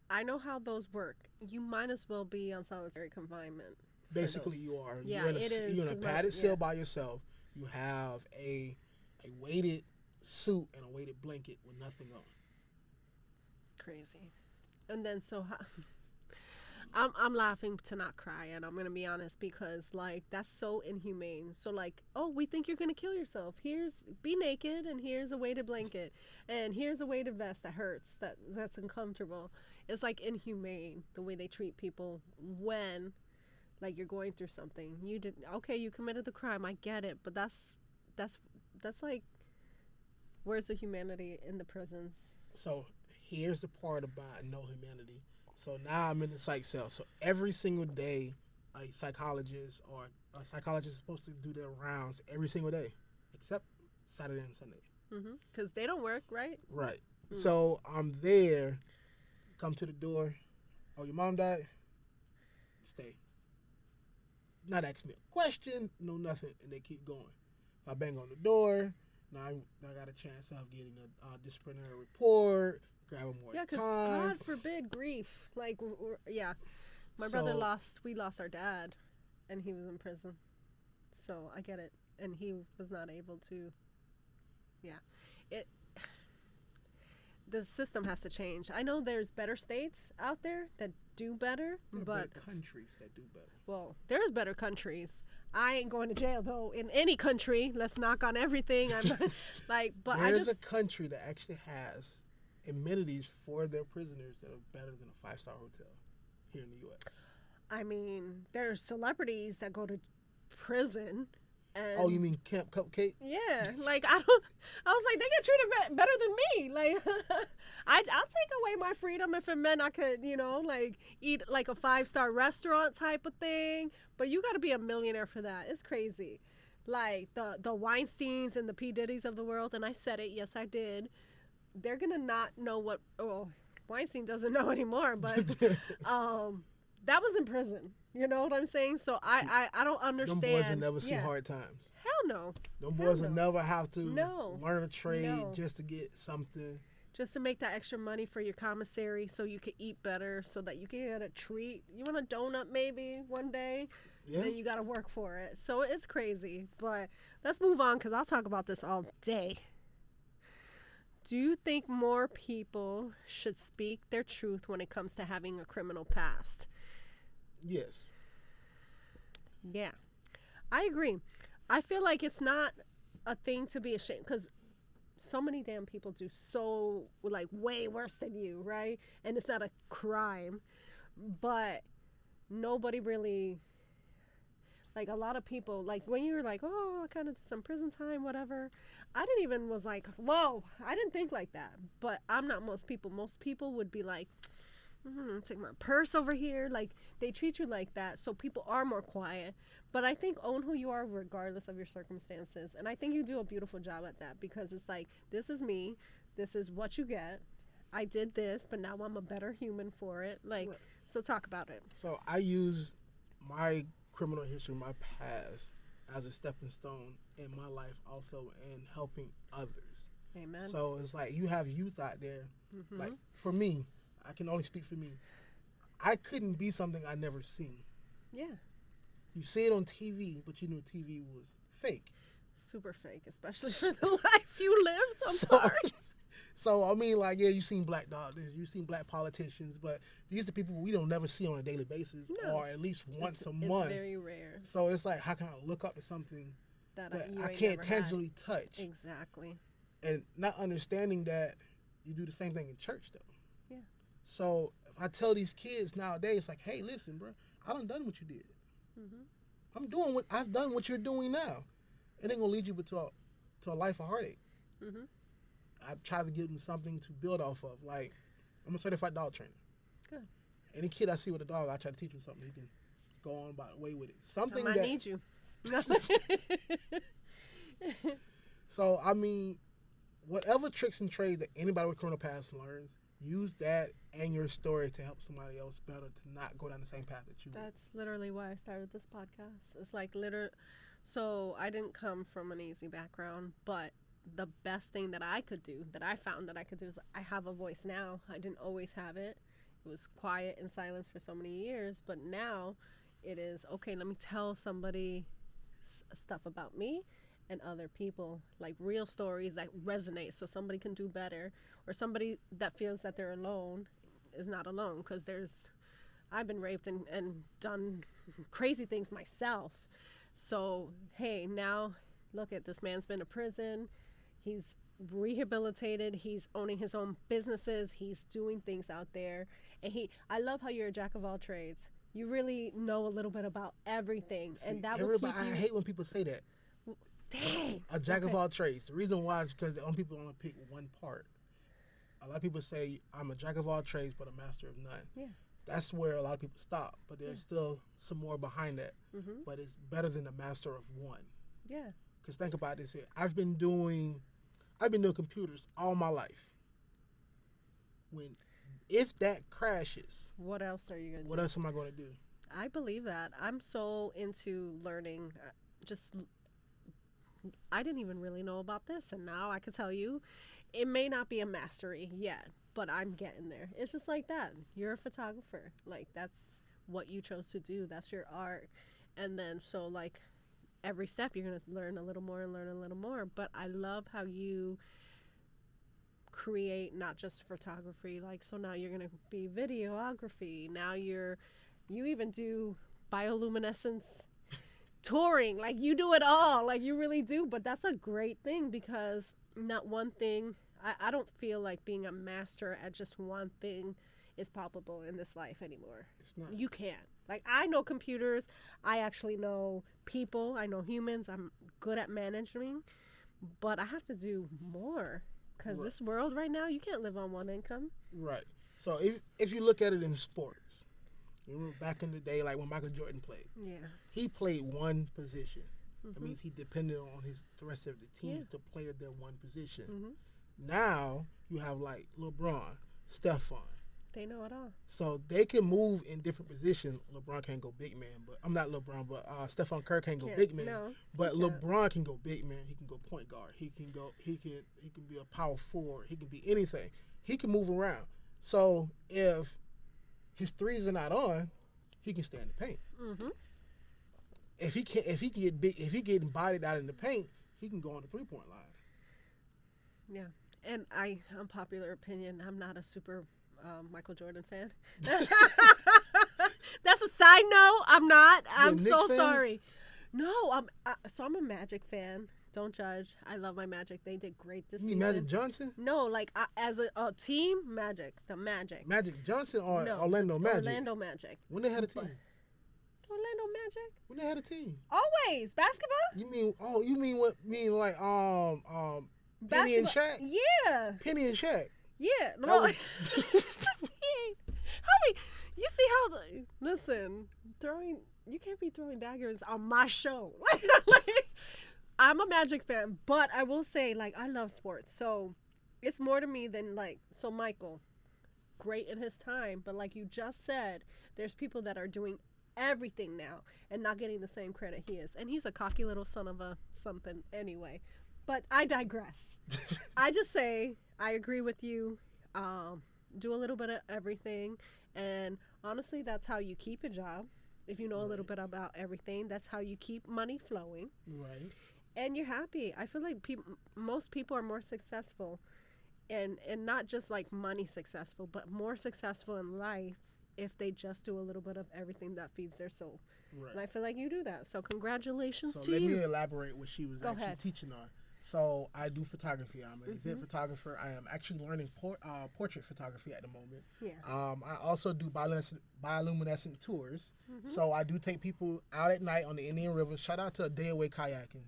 Speaker 2: I know how those work. You might as well be on solitary confinement.
Speaker 3: Basically, you are.
Speaker 2: Yeah,
Speaker 3: you're in a padded cell by yourself. You have a weighted suit and a weighted blanket with nothing on.
Speaker 2: Crazy. And then I'm laughing to not cry, and I'm gonna be honest because like that's so inhumane. So like, oh, we think you're gonna kill yourself. Be naked, and here's a weighted blanket, and here's a weighted vest that hurts, that's uncomfortable. It's like inhumane the way they treat people when like you're going through something. You committed the crime, I get it, but that's like, where's the humanity in the prisons?
Speaker 3: So here's the part about no humanity. So now I'm in the psych cell. So every single day, a psychologist is supposed to do their rounds every single day, except Saturday and Sunday.
Speaker 2: Because they don't work, right?
Speaker 3: Right. So I'm there, come to the door. Oh, your mom died? Stay. Not ask me a question, no nothing, and they keep going. If I bang on the door, now I got a chance of getting a disciplinary report, grabbing more time.
Speaker 2: Yeah, because God forbid grief. Like, my brother we lost our dad, and he was in prison. So I get it. And he was not able to, the system has to change. I know there's better states out there that do better, but
Speaker 3: better countries that do better.
Speaker 2: Well, there's better countries. I ain't going to jail though in any country. Let's knock on everything. I'm like, but
Speaker 3: there's a country that actually has amenities for their prisoners that are better than a 5-star hotel here in the U.S.
Speaker 2: I mean, there's celebrities that go to prison. And
Speaker 3: oh, you mean Camp Cupcake?
Speaker 2: Yeah, like I was like, they get treated better than me. Like, I'll take away my freedom if it meant I could, like eat like a 5-star restaurant type of thing. But you got to be a millionaire for that. It's crazy. Like the Weinsteins and the P Diddy's of the world, and I said it. Yes, I did. They're gonna not know what. Well, Weinstein doesn't know anymore, but that was in prison. You know what I'm saying? So I don't understand.
Speaker 3: Them boys will never see hard times.
Speaker 2: Hell no.
Speaker 3: Them boys will never have to learn a trade just to get something.
Speaker 2: Just to make that extra money for your commissary so you can eat better, so that you can get a treat. You want a donut maybe one day? Yeah. Then you got to work for it. So it's crazy. But let's move on because I'll talk about this all day. Do you think more people should speak their truth when it comes to having a criminal past?
Speaker 3: Yes.
Speaker 2: Yeah, I agree. I feel like it's not a thing to be ashamed because so many damn people do so like way worse than you, right? And it's not a crime, but nobody really, like a lot of people, like when you're like, oh, I kind of did some prison time, whatever. I didn't even was like, whoa, I didn't think like that. But I'm not most people. Most people would be like, take my purse over here. Like they treat you like that, so people are more quiet. But I think own who you are regardless of your circumstances, and I think you do a beautiful job at that because it's like, this is me, this is what you get. I did this, but now I'm a better human for it. Like, right. So talk about it.
Speaker 3: So I use my criminal history, my past, as a stepping stone in my life, also in helping others.
Speaker 2: Amen.
Speaker 3: So it's like you have youth out there. Like for me, I can only speak for me. I couldn't be something I never seen.
Speaker 2: Yeah.
Speaker 3: You see it on TV, but you knew TV was fake.
Speaker 2: Super fake, especially for the life you lived. I'm sorry.
Speaker 3: So, I mean, like, yeah, you've seen black doctors, you've seen black politicians, but these are the people we don't never see on a daily basis, or at least once a month.
Speaker 2: It's very rare.
Speaker 3: So it's like, how can I look up to something that I can't tangibly touch?
Speaker 2: Exactly.
Speaker 3: And not understanding that you do the same thing in church, though.
Speaker 2: Yeah.
Speaker 3: So if I tell these kids nowadays, like, hey, listen, bro, I done what you did. I've done what you're doing now. It ain't gonna lead you to a life of heartache. I try to give them something to build off of. Like, I'm a certified dog trainer.
Speaker 2: Good.
Speaker 3: Any kid I see with a dog, I try to teach him something he can go on about the way with it. Something
Speaker 2: I need you.
Speaker 3: So, I mean, whatever tricks and trades that anybody with criminal past learns, use that and your story to help somebody else better to not go down the same path that you
Speaker 2: That's literally why I started this podcast. It's like so I didn't come from an easy background, but the best thing that I could do, that I found that I could do, is I have a voice now. I didn't always have it. It was quiet and silence for so many years, but now it is, okay, let me tell somebody stuff about me and other people, like real stories that resonate so somebody can do better, or somebody that feels that they're alone is not alone, because I've been raped and done crazy things myself. So, hey, now look at this man's been to prison. He's rehabilitated. He's owning his own businesses. He's doing things out there. And I love how you're a jack of all trades. You really know a little bit about everything. See, and that will keep you...
Speaker 3: I hate when people say that.
Speaker 2: Dang.
Speaker 3: A jack of all trades. The reason why is because people only pick one part. A lot of people say, I'm a jack of all trades, but a master of none.
Speaker 2: Yeah.
Speaker 3: That's where a lot of people stop. But there's still some more behind that. But it's better than a master of one.
Speaker 2: Yeah.
Speaker 3: Because think about this here. I've been doing computers all my life. If that crashes,
Speaker 2: what else are you going to do?
Speaker 3: What else am I going to do?
Speaker 2: I believe that. I'm so into learning. I didn't even really know about this, and now I can tell you, it may not be a mastery yet, but I'm getting there. It's just like that. You're a photographer. Like, that's what you chose to do. That's your art. And then, so, like, every step you're going to learn a little more and learn a little more. But I love how you create not just photography. Like, so now you're gonna be videography. Now you even do bioluminescence touring. Like, you do it all. Like, you really do. But that's a great thing, because not one thing. I don't feel like being a master at just one thing is palpable in this life anymore.
Speaker 3: It's not.
Speaker 2: You can't. Like, I know computers. I actually know people. I know humans. I'm good at managing. But I have to do more. Because this world right now, you can't live on one income.
Speaker 3: Right. So if you look at it in sports, you remember back in the day, like when Michael Jordan played.
Speaker 2: Yeah.
Speaker 3: He played one position. That means he depended on the rest of the teams to play their one position. Now you have like LeBron, Stephon.
Speaker 2: They know it all.
Speaker 3: So they can move in different positions. LeBron can't go big man, but I'm not LeBron, but Stephon Curry can't go big man.
Speaker 2: No,
Speaker 3: but LeBron can go big man. He can go point guard. He can be a power forward. He can be anything. He can move around. So if his threes are not on, he can stay in the paint. If he get embodied out in the paint, he can go on the 3-point line.
Speaker 2: Yeah. And unpopular opinion, I'm not a super Michael Jordan fan. That's a side note. I'm not. I'm so sorry. No, I'm a Magic fan. Don't judge. I love my Magic. They did great this season.
Speaker 3: Magic Johnson?
Speaker 2: No, like as a team, Magic. The Magic.
Speaker 3: Magic Johnson or Orlando Magic?
Speaker 2: Orlando Magic.
Speaker 3: When they had a team?
Speaker 2: Orlando Magic.
Speaker 3: When they had a team?
Speaker 2: Always basketball.
Speaker 3: You mean like Penny and Shaq?
Speaker 2: Yeah.
Speaker 3: Penny and Shaq.
Speaker 2: Yeah. No. You see how listen, you can't be throwing daggers on my show. Like, I'm a Magic fan, but I will say, like, I love sports. So it's more to me than so Michael, great in his time, but like you just said, there's people that are doing everything now and not getting the same credit he is. And he's a cocky little son of a something anyway. But I digress. I just say I agree with you. Do a little bit of everything. And honestly, that's how you keep a job. If you know a little bit about everything, that's how you keep money flowing.
Speaker 3: Right.
Speaker 2: And you're happy. I feel like most people are more successful. And not just like money successful, but more successful in life if they just do a little bit of everything that feeds their soul. Right. And I feel like you do that. So congratulations to you.
Speaker 3: So let me elaborate what she was teaching on. So I do photography. I'm an event photographer. I am actually learning portrait photography at the moment. Yeah. I also do bioluminescent tours. So I do take people out at night on the Indian River. Shout out to A Day Away Kayaking.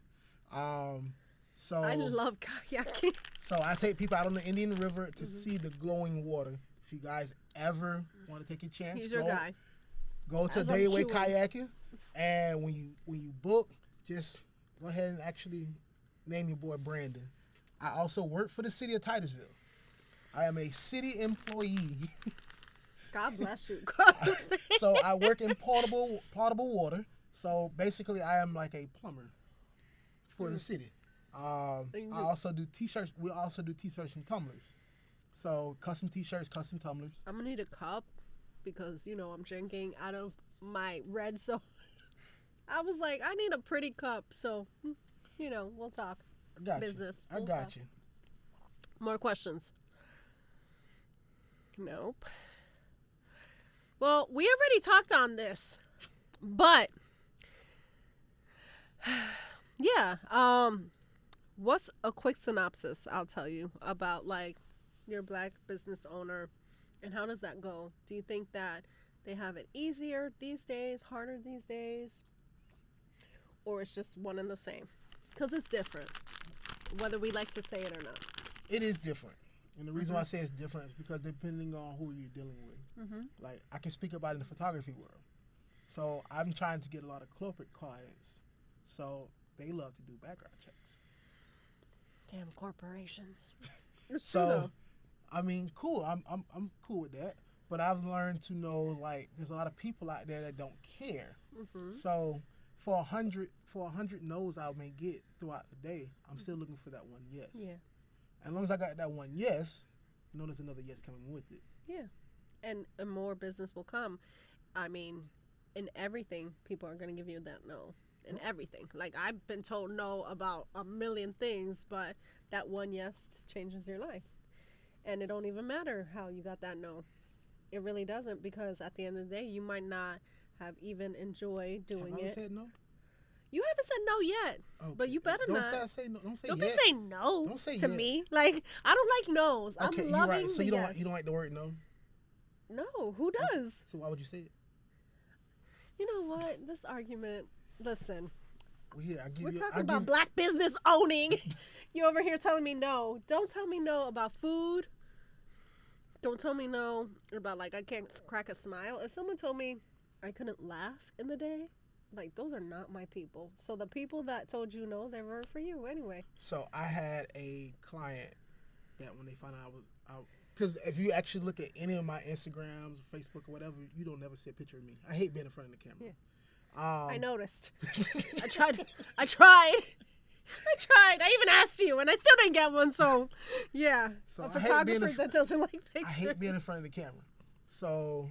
Speaker 3: So
Speaker 2: I love kayaking.
Speaker 3: So I take people out on the Indian River to see the glowing water. If you guys ever want to take a chance,
Speaker 2: he's your guy.
Speaker 3: Go to A Day Away Kayaking, and when you book, just go ahead and actually name your boy Brandon. I also work for the city of Titusville. I am a city employee.
Speaker 2: God bless you.
Speaker 3: So I work in potable water. So basically, I am like a plumber for the city. I also do t-shirts. We also do t-shirts and tumblers. So custom t-shirts, custom tumblers.
Speaker 2: I'm gonna need a cup because I'm drinking out of my red. So I was like, I need a pretty cup. So. We'll talk business.
Speaker 3: I got you.
Speaker 2: More questions? Nope. Well, we already talked on this, but yeah. What's a quick synopsis? I'll tell you about your Black business owner, and how does that go? Do you think that they have it easier these days, harder these days, or it's just one and the same? Because it's different, whether we like to say it or not.
Speaker 3: It is different. And the reason why I say it's different is because depending on who you're dealing with. Like, I can speak about it in the photography world. So I'm trying to get a lot of corporate clients. So they love to do background checks.
Speaker 2: Damn corporations.
Speaker 3: So, I mean, cool. I'm cool with that. But I've learned to know, there's a lot of people out there that don't care. So for 100 no's I may get throughout the day, I'm still looking for that one yes.
Speaker 2: Yeah.
Speaker 3: As long as I got that one yes, there's another yes coming with it.
Speaker 2: Yeah. And more business will come. I mean, in everything, people are going to give you that no. In everything. Like, I've been told no about a million things, but that one yes changes your life. And it don't even matter how you got that no. It really doesn't, because at the end of the day, you might not have even enjoyed doing
Speaker 3: Have I
Speaker 2: it.
Speaker 3: said no?
Speaker 2: You haven't said no yet,
Speaker 3: Okay.
Speaker 2: but you better
Speaker 3: don't
Speaker 2: not.
Speaker 3: Say no. Don't say
Speaker 2: Don't
Speaker 3: yet.
Speaker 2: be saying no
Speaker 3: Don't say
Speaker 2: to
Speaker 3: yet.
Speaker 2: me. Like, I don't like no's.
Speaker 3: Okay,
Speaker 2: I'm
Speaker 3: you're
Speaker 2: loving
Speaker 3: right. So
Speaker 2: the
Speaker 3: you don't
Speaker 2: yes.
Speaker 3: you don't like the word no?
Speaker 2: No, who does?
Speaker 3: So why would you say it?
Speaker 2: You know what? This argument. Listen,
Speaker 3: Well, here I give
Speaker 2: we're
Speaker 3: you.
Speaker 2: talking about black business owning. You over here telling me no. Don't tell me no about food. Don't tell me no about, like, I can't crack a smile. If someone told me I couldn't laugh in the day, like, those are not my people. So the people that told you no, they were for you anyway.
Speaker 3: So I had a client that when they found out I was out, because if you actually look at any of my Instagrams, Facebook, or whatever, you don't never see a picture of me. I hate being in front of the camera.
Speaker 2: Yeah. I noticed. I tried. I even asked you, and I still didn't get one. So, yeah,
Speaker 3: so
Speaker 2: a photographer that doesn't like pictures.
Speaker 3: I hate being in front of the camera. So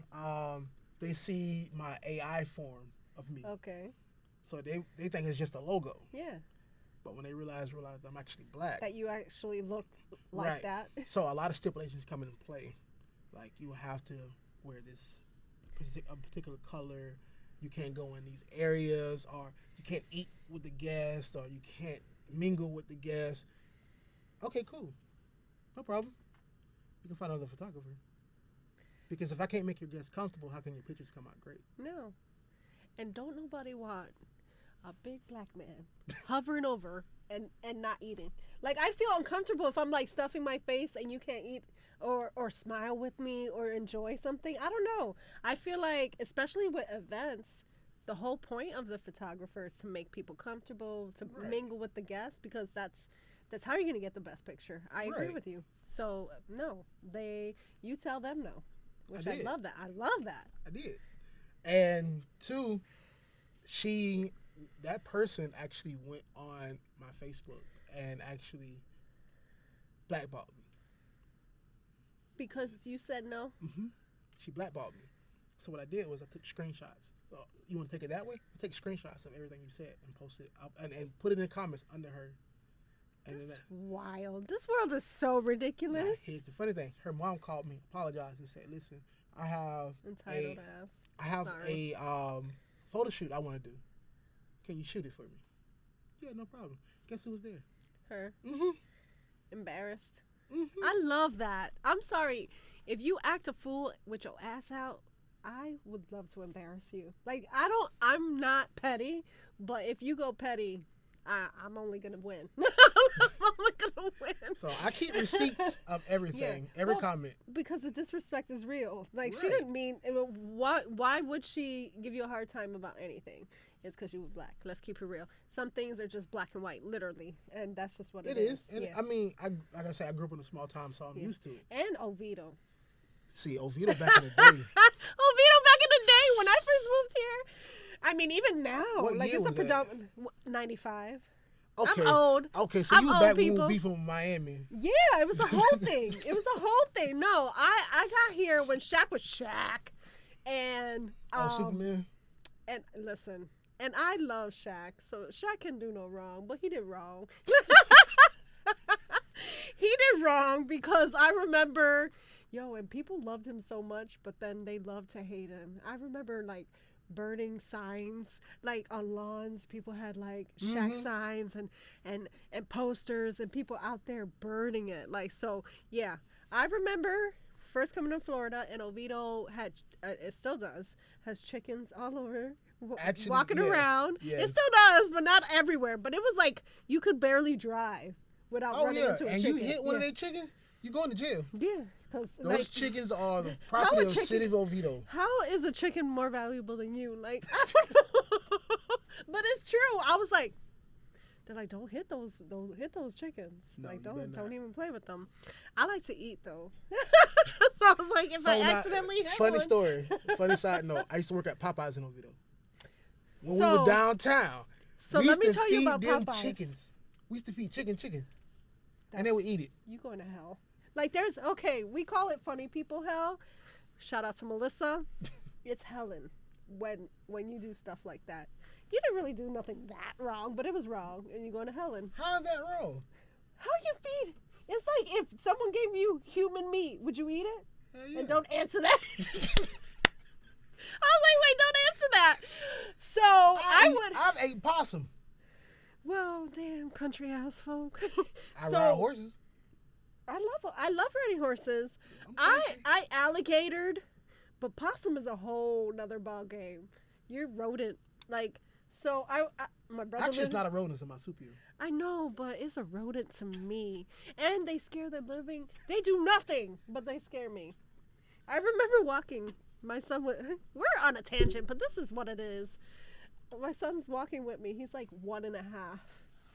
Speaker 3: they see my AI form of me.
Speaker 2: Okay.
Speaker 3: So they think it's just a logo.
Speaker 2: Yeah.
Speaker 3: But when they realize I'm actually black.
Speaker 2: That you actually look like
Speaker 3: right.
Speaker 2: that.
Speaker 3: So a lot of stipulations come into play. Like, you have to wear this a particular color. You can't go in these areas, or you can't eat with the guests, or you can't mingle with the guests. Okay, cool. No problem. You can find another photographer. Because if I can't make your guests comfortable, how can your pictures come out great?
Speaker 2: No. And don't nobody want a big black man hovering over and not eating. Like, I'd feel uncomfortable if I'm, like, stuffing my face and you can't eat or smile with me or enjoy something. I don't know. I feel like, especially with events, the whole point of the photographer is to make people comfortable, to mingle with the guests, because that's how you're going to get the best picture. I agree with you. So, no, you tell them no, which I love that. I love that.
Speaker 3: I did. And two, that person actually went on my Facebook and actually blackballed me.
Speaker 2: Because you said no?
Speaker 3: Mm-hmm. She blackballed me. So what I did was I took screenshots. So you want to take it that way? I take screenshots of everything you said and post it up and put it in the comments under her. And
Speaker 2: That's wild. This world is so ridiculous.
Speaker 3: Now, here's the funny thing. Her mom called me, apologized, and said, "Listen, I have a photo shoot I want to do. Can you shoot it for me?" Yeah, no problem. Guess who was there?
Speaker 2: Her.
Speaker 3: Mm-hmm.
Speaker 2: Embarrassed.
Speaker 3: Mm-hmm.
Speaker 2: I love that. I'm sorry. If you act a fool with your ass out, I would love to embarrass you. Like, I'm not petty, but if you go petty, I'm only going to win. I'm only going to win.
Speaker 3: So I keep receipts of everything, every comment.
Speaker 2: Because the disrespect is real. Like, she didn't mean, why would she give you a hard time about anything? It's because you were black. Let's keep it real. Some things are just black and white, literally, and that's just what it is.
Speaker 3: And I mean, like I said, I grew up in a small town, so I'm used to it.
Speaker 2: And Oviedo.
Speaker 3: See, Oviedo back in the day.
Speaker 2: Oviedo back in the day when I first moved here. I mean, even now,
Speaker 3: What
Speaker 2: like,
Speaker 3: year
Speaker 2: it's a
Speaker 3: was that?
Speaker 2: predominant 95.
Speaker 3: Okay.
Speaker 2: I'm old.
Speaker 3: Okay, so you were back when we were beefing with Miami.
Speaker 2: Yeah, it was a whole thing. It was a whole thing. No, I got here when Shaq was Shaq, and
Speaker 3: Superman.
Speaker 2: And listen, and I love Shaq, so Shaq can do no wrong, but he did wrong. He did wrong because I remember, and people loved him so much, but then they loved to hate him. I remember, like, burning signs, like, on lawns. People had, like, Shaq signs and posters, and people out there burning it. Like, so, yeah. I remember first coming to Florida, and Oviedo had, it still does, has chickens all over.
Speaker 3: Actually,
Speaker 2: walking around.
Speaker 3: Yes.
Speaker 2: It still does, but not everywhere. But it was like you could barely drive without running into a chicken.
Speaker 3: And you hit one of their chickens, you going to jail.
Speaker 2: Yeah, because
Speaker 3: those chickens are the property of the city of Oviedo.
Speaker 2: How is a chicken more valuable than you? Like, I don't know. But it's true. I was like, they're like, don't hit those chickens.
Speaker 3: No,
Speaker 2: like,
Speaker 3: you better
Speaker 2: don't
Speaker 3: not.
Speaker 2: even play with them. I like to eat though. So I was like, if I accidentally hit
Speaker 3: funny
Speaker 2: one.
Speaker 3: story, funny side note. I used to work at Popeyes in Oviedo. When we were downtown,
Speaker 2: so
Speaker 3: we
Speaker 2: let
Speaker 3: used
Speaker 2: me
Speaker 3: to
Speaker 2: tell you
Speaker 3: feed
Speaker 2: about
Speaker 3: them
Speaker 2: Popeyes.
Speaker 3: chickens. We used to feed chicken, and they would eat it.
Speaker 2: You going to hell? Like, we call it funny people hell. Shout out to Melissa. It's Helen when you do stuff like that. You didn't really do nothing that wrong, but it was wrong, and you're going to Helen.
Speaker 3: How's that wrong?
Speaker 2: How you feed? It's like if someone gave you human meat, would you eat it?
Speaker 3: Yeah.
Speaker 2: And don't answer that. I was like, wait, don't answer that. So I've
Speaker 3: ate possum.
Speaker 2: Well, damn, country ass folk.
Speaker 3: I ride horses.
Speaker 2: I love riding horses. I alligatored, but possum is a whole nother ball game. You're rodent, like. So my brother.
Speaker 3: Actually, it's not a rodent, it's a marsupial.
Speaker 2: I know, but it's a rodent to me, and they scare the living. They do nothing, but they scare me. I remember walking. My son we're on a tangent, but this is what it is. My son's walking with me. He's like 1.5,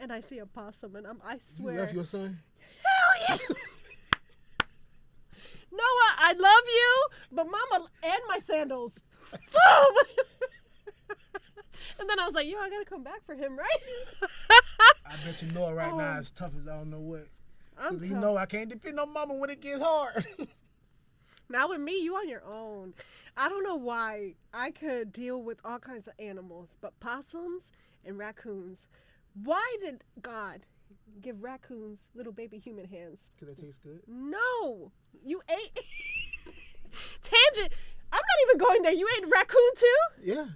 Speaker 2: and I see a possum, and I swear.
Speaker 3: You left your son?
Speaker 2: Hell yeah! Noah, I love you, but Mama and my sandals. Boom! And then I was like, yo, I gotta come back for him, right?
Speaker 3: I bet you Noah right now is tough as I don't know what. Because he
Speaker 2: tough.
Speaker 3: know I can't depend on Mama when it gets hard.
Speaker 2: Now with me, you on your own. I don't know why I could deal with all kinds of animals, but possums and raccoons. Why did God give raccoons little baby human hands?
Speaker 3: Because they taste good?
Speaker 2: No. You ate. Tangent. I'm not even going there. You ate raccoon too?
Speaker 3: Yeah.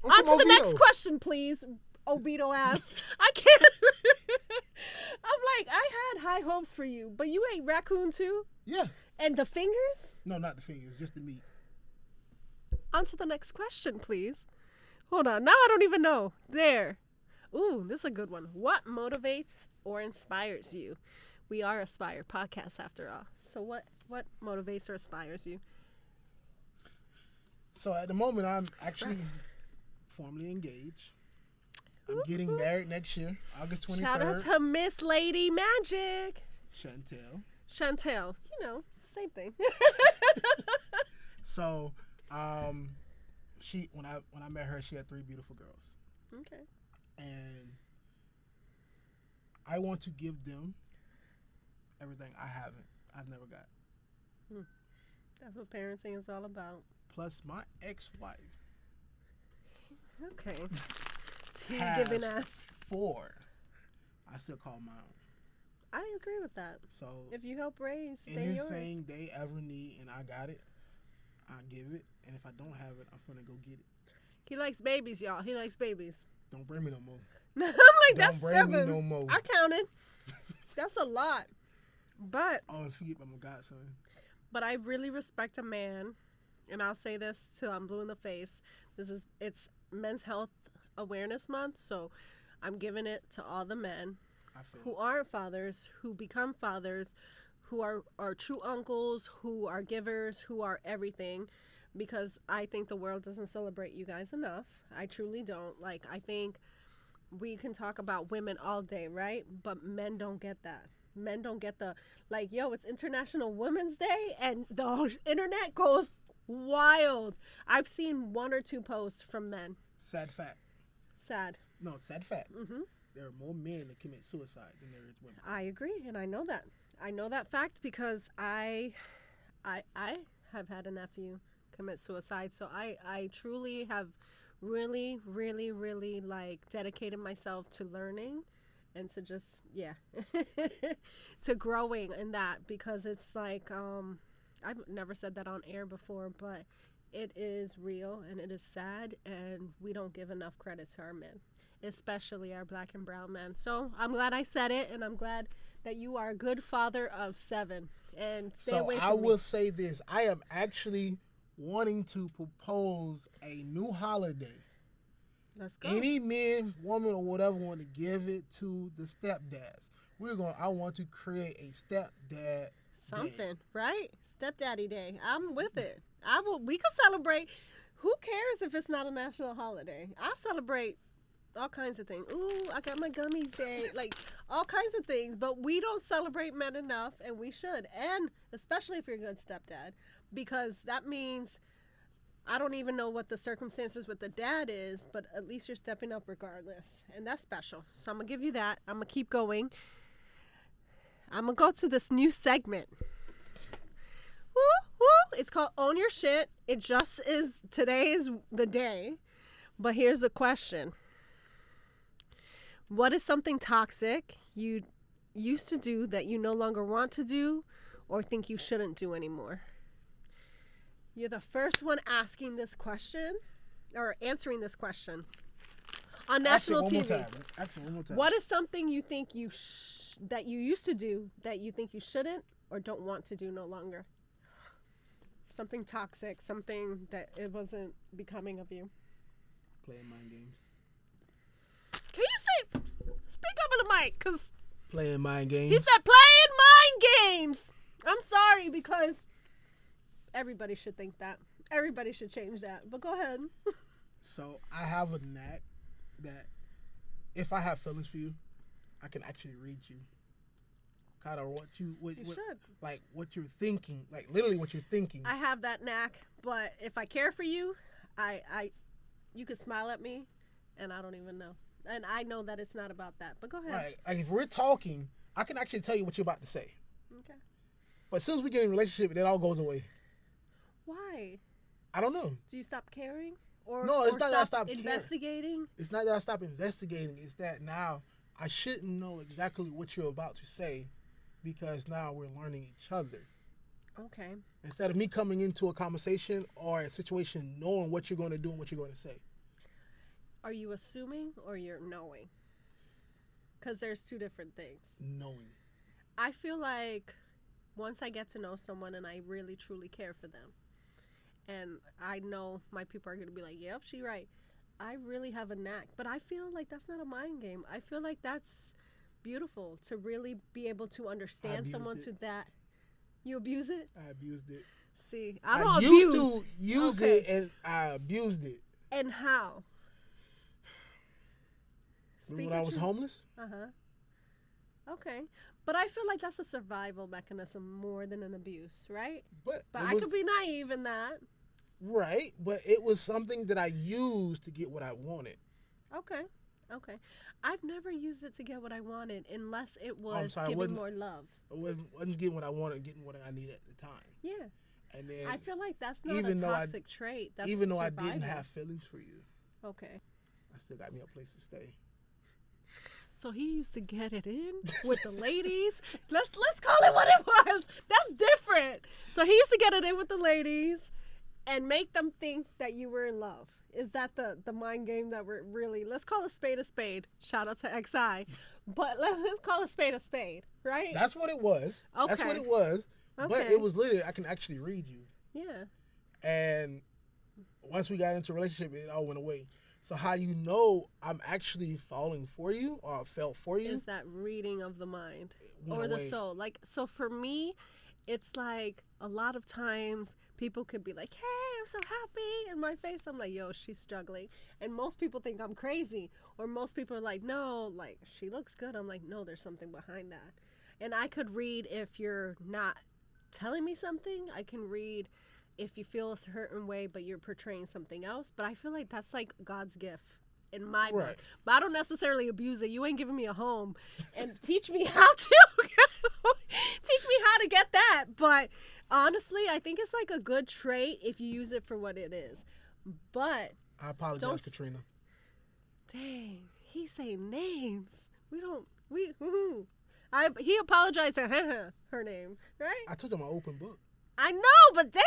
Speaker 2: On to the next question, please. Oviedo ass. I can't. I'm like, I had high hopes for you, but you ate raccoon too?
Speaker 3: Yeah.
Speaker 2: And the fingers?
Speaker 3: No, not the fingers, just the meat.
Speaker 2: On to the next question, please. Hold on. Now I don't even know. There. Ooh, this is a good one. What motivates or inspires you? We are Aspire podcast after all. So what motivates or inspires you?
Speaker 3: So at the moment, I'm actually formally engaged. I'm getting married next year, August 23rd.
Speaker 2: Shout out to Miss Lady Magik.
Speaker 3: Chantel,
Speaker 2: you know, same thing.
Speaker 3: So, she when I met her, she had 3 beautiful girls.
Speaker 2: Okay.
Speaker 3: And I want to give them everything I've never got.
Speaker 2: That's what parenting is all about.
Speaker 3: Plus, my ex-wife.
Speaker 2: Okay.
Speaker 3: Has
Speaker 2: giving us
Speaker 3: 4. I still call my own.
Speaker 2: I agree with that.
Speaker 3: So
Speaker 2: if you help raise,
Speaker 3: anything
Speaker 2: yours.
Speaker 3: they ever need and I got it, I give it. And if I don't have it, I'm finna go get it.
Speaker 2: He likes babies, y'all. He likes babies.
Speaker 3: Don't bring me no more.
Speaker 2: I'm like, that's
Speaker 3: Don't bring
Speaker 2: 7.
Speaker 3: me no more.
Speaker 2: I counted. That's a lot. But
Speaker 3: oh, and forget about my godson.
Speaker 2: But I really respect a man, and I'll say this till I'm blue in the face. It's Men's Health Awareness Month, so I'm giving it to all the men who aren't fathers, who become fathers, who are true uncles, who are givers, who are everything, because I think the world doesn't celebrate you guys enough. I truly don't. Like, I think we can talk about women all day, right? But men don't get that. Men don't get it's International Women's Day, and the internet goes wild. I've seen 1 or 2 posts from men.
Speaker 3: Sad fact.
Speaker 2: Sad.
Speaker 3: No, sad fact.
Speaker 2: Mm-hmm.
Speaker 3: There are more men that commit suicide than there is women.
Speaker 2: I agree, and I know that. I know that fact because I have had a nephew commit suicide. So I truly have really, really, really dedicated myself to learning and to just, to growing in that, because it's like, I've never said that on air before, but it is real and it is sad, and we don't give enough credit to our men, especially our black and brown men. So I'm glad I said it, and I'm glad that you are a good father of 7. And stay away from me.
Speaker 3: So I will say this. I am actually wanting to propose a new holiday.
Speaker 2: Let's go.
Speaker 3: Any man, woman, or whatever want to give it to the stepdads. I want to create a stepdad
Speaker 2: something,
Speaker 3: day.
Speaker 2: Right? Stepdaddy day. I'm with it. We can celebrate. Who cares if it's not a national holiday? I celebrate all kinds of things. Ooh, I got my gummies day. All kinds of things. But we don't celebrate men enough, and we should. And especially if you're a good stepdad, because that means, I don't even know what the circumstances with the dad is, but at least you're stepping up regardless. And that's special. So I'm going to give you that. I'm going to keep going. I'm going to go to this new segment. Woo, woo. It's called Own Your Shit. It just is, today is the day. But here's the question. What is something toxic you used to do that you no longer want to do or think you shouldn't do anymore? You're the first one asking this question or answering this question on national TV.
Speaker 3: Ask it one more time.
Speaker 2: What is something you think that you used to do that you think you shouldn't or don't want to do no longer? Something toxic, something that it wasn't becoming of you.
Speaker 3: Playing mind games.
Speaker 2: Can you speak up in the mic? Cause
Speaker 3: playing mind games.
Speaker 2: He said playing mind games. I'm sorry, because everybody should think that. Everybody should change that. But go ahead.
Speaker 3: So I have a knack that if I have feelings for you, I can actually read you. Kind of what what you're thinking, like literally what you're thinking.
Speaker 2: I have that knack, but if I care for you, you could smile at me, and I don't even know. And I know that it's not about that. But go ahead.
Speaker 3: Right. Like if we're talking, I can actually tell you what you're about to say.
Speaker 2: Okay.
Speaker 3: But as soon as we get in a relationship, it all goes away.
Speaker 2: Why?
Speaker 3: I don't know.
Speaker 2: Do you stop caring? Or
Speaker 3: no, it's not that I stop
Speaker 2: investigating?
Speaker 3: Caring. It's not that I stop investigating. It's that now I shouldn't know exactly what you're about to say because now we're learning each other.
Speaker 2: Okay.
Speaker 3: Instead of me coming into a conversation or a situation knowing what you're going to do and what you're going to say.
Speaker 2: Are you assuming or you're knowing? Because there's two different things.
Speaker 3: Knowing.
Speaker 2: I feel like once I get to know someone and I really truly care for them, and I know my people are going to be like, yep, she right. I really have a knack. But I feel like that's not a mind game. I feel like that's beautiful to really be able to understand someone to that. You abuse it?
Speaker 3: I abused it.
Speaker 2: See, I don't
Speaker 3: abuse. I used to use it and I abused it.
Speaker 2: And how?
Speaker 3: When I was homeless?
Speaker 2: Uh-huh. Okay. But I feel like that's a survival mechanism more than an abuse, right? But I could be naive in that.
Speaker 3: Right. But it was something that I used to get what I wanted.
Speaker 2: Okay. I've never used it to get what I wanted unless it was giving more love.
Speaker 3: I wasn't getting what I wanted, getting what I needed at the time.
Speaker 2: Yeah.
Speaker 3: And then
Speaker 2: I feel like that's not a toxic trait. That's
Speaker 3: even though
Speaker 2: survival.
Speaker 3: I didn't have feelings for you.
Speaker 2: Okay.
Speaker 3: I still got me a place to stay.
Speaker 2: So he used to get it in with the ladies. Let's call it what it was. That's different. So he used to get it in with the ladies and make them think that you were in love. Is that the mind game that we're really, let's call a spade a spade. Shout out to XI. But let's call a spade, right?
Speaker 3: That's what it was.
Speaker 2: Okay.
Speaker 3: That's what it was.
Speaker 2: Okay.
Speaker 3: But it was literally, I can actually read you.
Speaker 2: Yeah.
Speaker 3: And once we got into a relationship, it all went away. So how you know I'm actually falling for you or felt for you?
Speaker 2: Is that reading of the mind or the soul. Like, so for me, it's like a lot of times people could be like, hey, I'm so happy in my face. I'm like, yo, she's struggling. And most people think I'm crazy. Or most people are like, no, like, she looks good. I'm like, no, there's something behind that. And I could read if you're not telling me something. I can read if you feel a certain way, but you're portraying something else. But I feel like that's like God's gift in my book. But I don't necessarily abuse it. You ain't giving me a home and teach me how to get that. But honestly, I think it's like a good trait if you use it for what it is. But
Speaker 3: I apologize, Katrina.
Speaker 2: Dang, he's saying names. He apologized to her name, right?
Speaker 3: I told you I'm an open book.
Speaker 2: I know, but dang.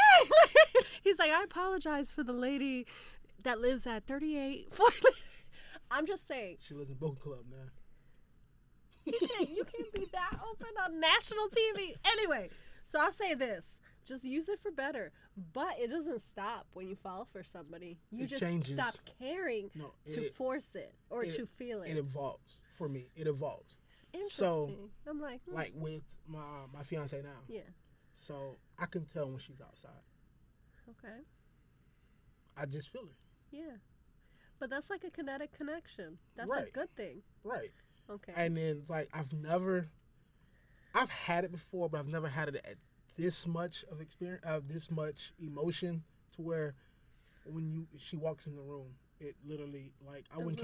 Speaker 2: He's like, I apologize for the lady that lives at 3840. I'm just saying.
Speaker 3: She lives in Boca Club now.
Speaker 2: You can't be that open on national TV. Anyway, so I'll say this. Just use it for better. But it doesn't stop when you fall for somebody. You just
Speaker 3: changes.
Speaker 2: Stop caring to force it or to feel it.
Speaker 3: It evolves. For me, it evolves.
Speaker 2: Interesting.
Speaker 3: So,
Speaker 2: I'm like,
Speaker 3: like with my fiance now.
Speaker 2: Yeah.
Speaker 3: So I can tell when she's outside.
Speaker 2: Okay.
Speaker 3: I just feel it.
Speaker 2: Yeah. But that's like a kinetic connection. That's
Speaker 3: right.
Speaker 2: a good thing.
Speaker 3: Right.
Speaker 2: Okay.
Speaker 3: And then like I've had it before, but I've never had it at this much of experience, this much emotion, to where when she walks in the room, it literally like I wouldn't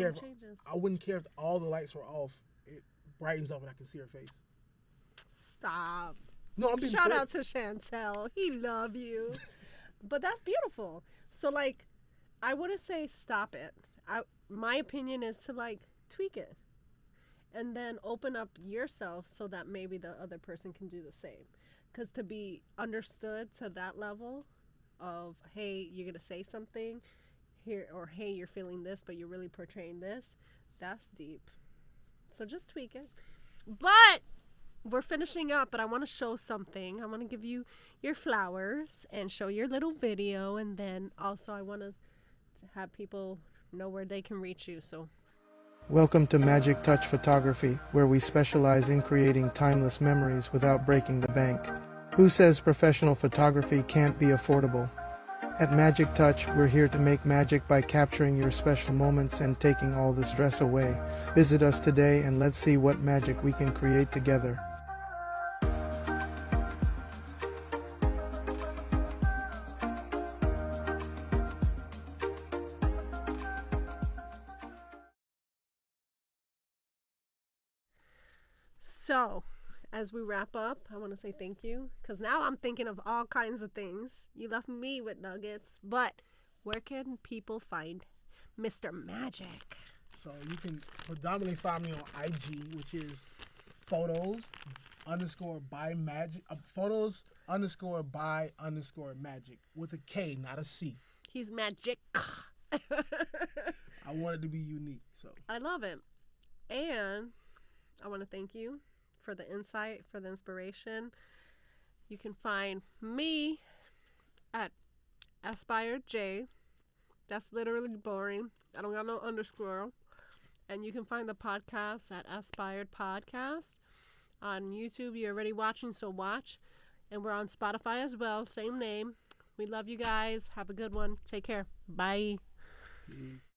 Speaker 3: care if all the lights were off. It brightens up and I can see her face.
Speaker 2: Stop.
Speaker 3: No, I'm being
Speaker 2: Shout out to Chantel. He love you. But that's beautiful. So like, I wouldn't say stop it. My opinion is to like tweak it. and then open up yourself so that maybe the other person can do the same. Because to be understood to that level of, hey, you're going to say something here, or hey, you're feeling this, but you're really portraying this, that's deep. So just tweak it. But we're finishing up, but I want to show something. I want to give you your flowers and show your little video. And then also I want to have people know where they can reach you. So
Speaker 4: welcome to Magic Touch Photography, where we specialize in creating timeless memories without breaking the bank. Who says professional photography can't be affordable? At Magic Touch, we're here to make magic by capturing your special moments and taking all the stress away. Visit us today and let's see what magic we can create together.
Speaker 2: So, as we wrap up, I want to say thank you, because now I'm thinking of all kinds of things. You left me with nuggets, but where can people find Mr. Magik?
Speaker 3: So you can predominantly find me on IG, which is photos_by_magic with a K, not a C.
Speaker 2: He's magic.
Speaker 3: I wanted to be unique, so
Speaker 2: I love it. And I want to thank you for the insight, for the inspiration. You can find me at AspiredJ. That's literally boring. I don't got no underscore. And you can find the podcast at Aspired Podcast. On YouTube, you're already watching, so watch. And we're on Spotify as well, same name. We love you guys. Have a good one. Take care. Bye.
Speaker 3: peace.